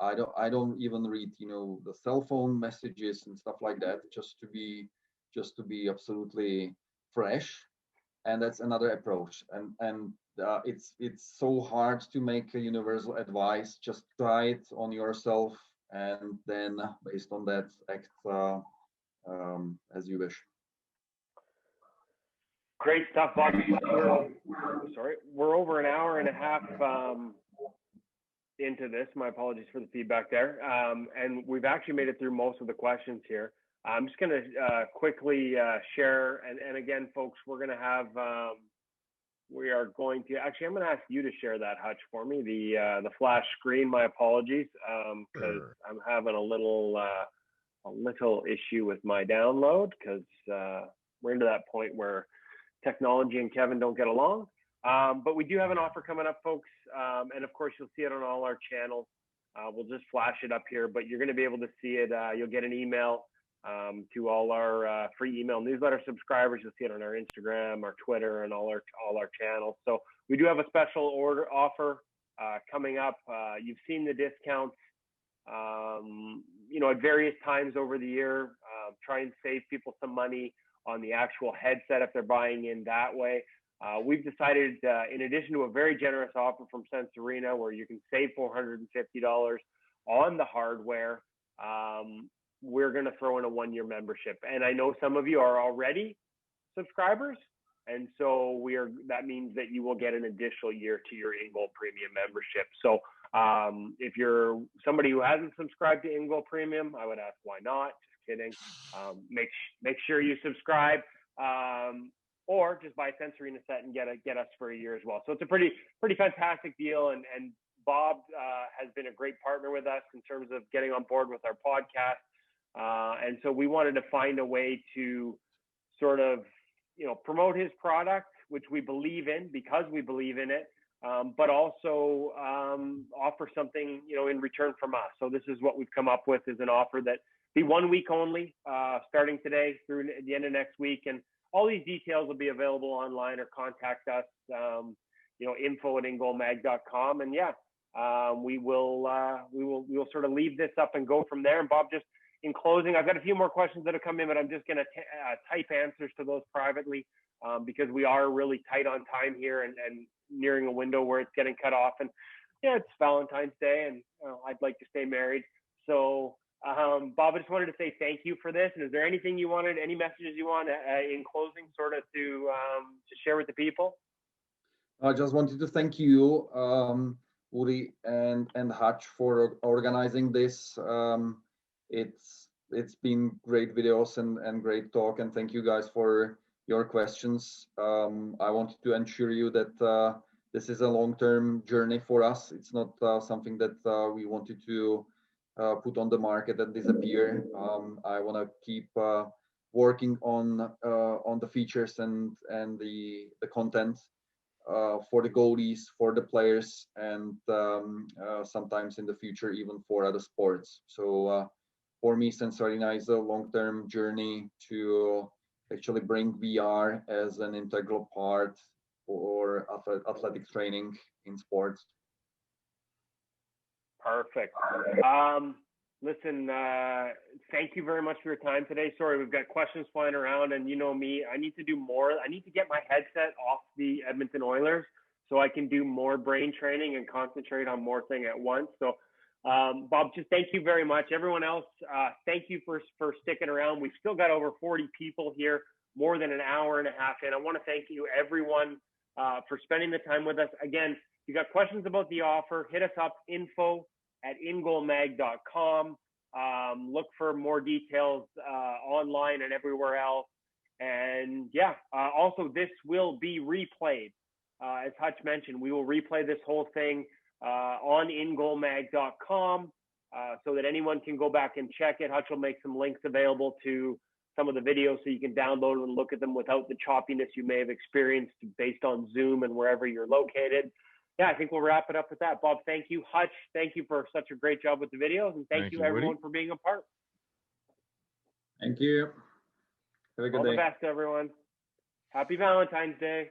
I don't even read the cell phone messages and stuff like that, just to be absolutely fresh. And that's another approach. And it's so hard to make a universal advice. Just try it on yourself, and then based on that, act as you wish. Great stuff, Bob. We're over an hour and a half into this. My apologies for the feedback there. And we've actually made it through most of the questions here. I'm just going to quickly share. And again, folks, we're going to have, I'm going to ask you to share that, Hutch, for me, the flash screen. My apologies, because I'm having a little issue with my download, because we're into that point where technology and Kevin don't get along. But we do have an offer coming up, folks. And of course, you'll see it on all our channels. We'll just flash it up here, but you're going to be able to see it. You'll get an email to all our free email newsletter subscribers. You'll see it on our Instagram, our Twitter, and all our channels. So we do have a special offer coming up. You've seen the discounts, at various times over the year. Try and save people some money on the actual headset if they're buying in that way. We've decided, in addition to a very generous offer from Sense Arena, where you can save $450 on the hardware, we're going to throw in a 1-year membership. And I know some of you are already subscribers, and so that means that you will get an additional year to your InGoal Premium membership. So if you're somebody who hasn't subscribed to InGoal Premium, I would ask why not. Just kidding. Make sure you subscribe. Or just buy a Sense Arena set and get us for a year as well. So it's a pretty fantastic deal. And Bob has been a great partner with us in terms of getting on board with our podcast. And so we wanted to find a way to sort of, promote his product, which we believe in because we believe in it, but also offer something, in return from us. So this is what we've come up with, is an offer that be 1 week only, starting today through the end of next week. And all these details will be available online, or contact us, info@ingoalmag.com. And we'll sort of leave this up and go from there. And Bob, just in closing, I've got a few more questions that have come in, but I'm just going to type answers to those privately, because we are really tight on time here and nearing a window where it's getting cut off. And it's Valentine's Day, and I'd like to stay married. So Bob, I just wanted to say thank you for this. And is there anything any messages you want in closing sort of to share with the people? I just wanted to thank you, Uri and Hutch, for organizing this. It's been great videos and great talk, and thank you guys for your questions. I wanted to assure you that this is a long-term journey for us. It's not something that we wanted to put on the market and disappear. I want to keep working on the features and the content for the goalies, for the players, and sometimes in the future even for other sports. So for me, Sense Arena is a long-term journey to actually bring VR as an integral part for athletic training in sports. Perfect. Listen, thank you very much for your time today. Sorry, we've got questions flying around, and you know me, I need to do more. I need to get my headset off the Edmonton Oilers so I can do more brain training and concentrate on more things at once. So, Bob, just thank you very much. Everyone else, thank you for sticking around. We've still got over 40 people here, more than an hour and a half in. I want to thank you, everyone, for spending the time with us. Again, if you got questions about the offer, hit us up, info@ingoalmag.com. Look for more details online and everywhere else. And also this will be replayed. As Hutch mentioned, we will replay this whole thing on InGoalMag.com so that anyone can go back and check it. Hutch will make some links available to some of the videos so you can download them and look at them without the choppiness you may have experienced based on Zoom and wherever you're located. Yeah, I think we'll wrap it up with that. Bob, thank you. Hutch, thank you for such a great job with the videos, and thank you everyone for being a part. Thank you. Have a good day. All the best, everyone. Happy Valentine's Day.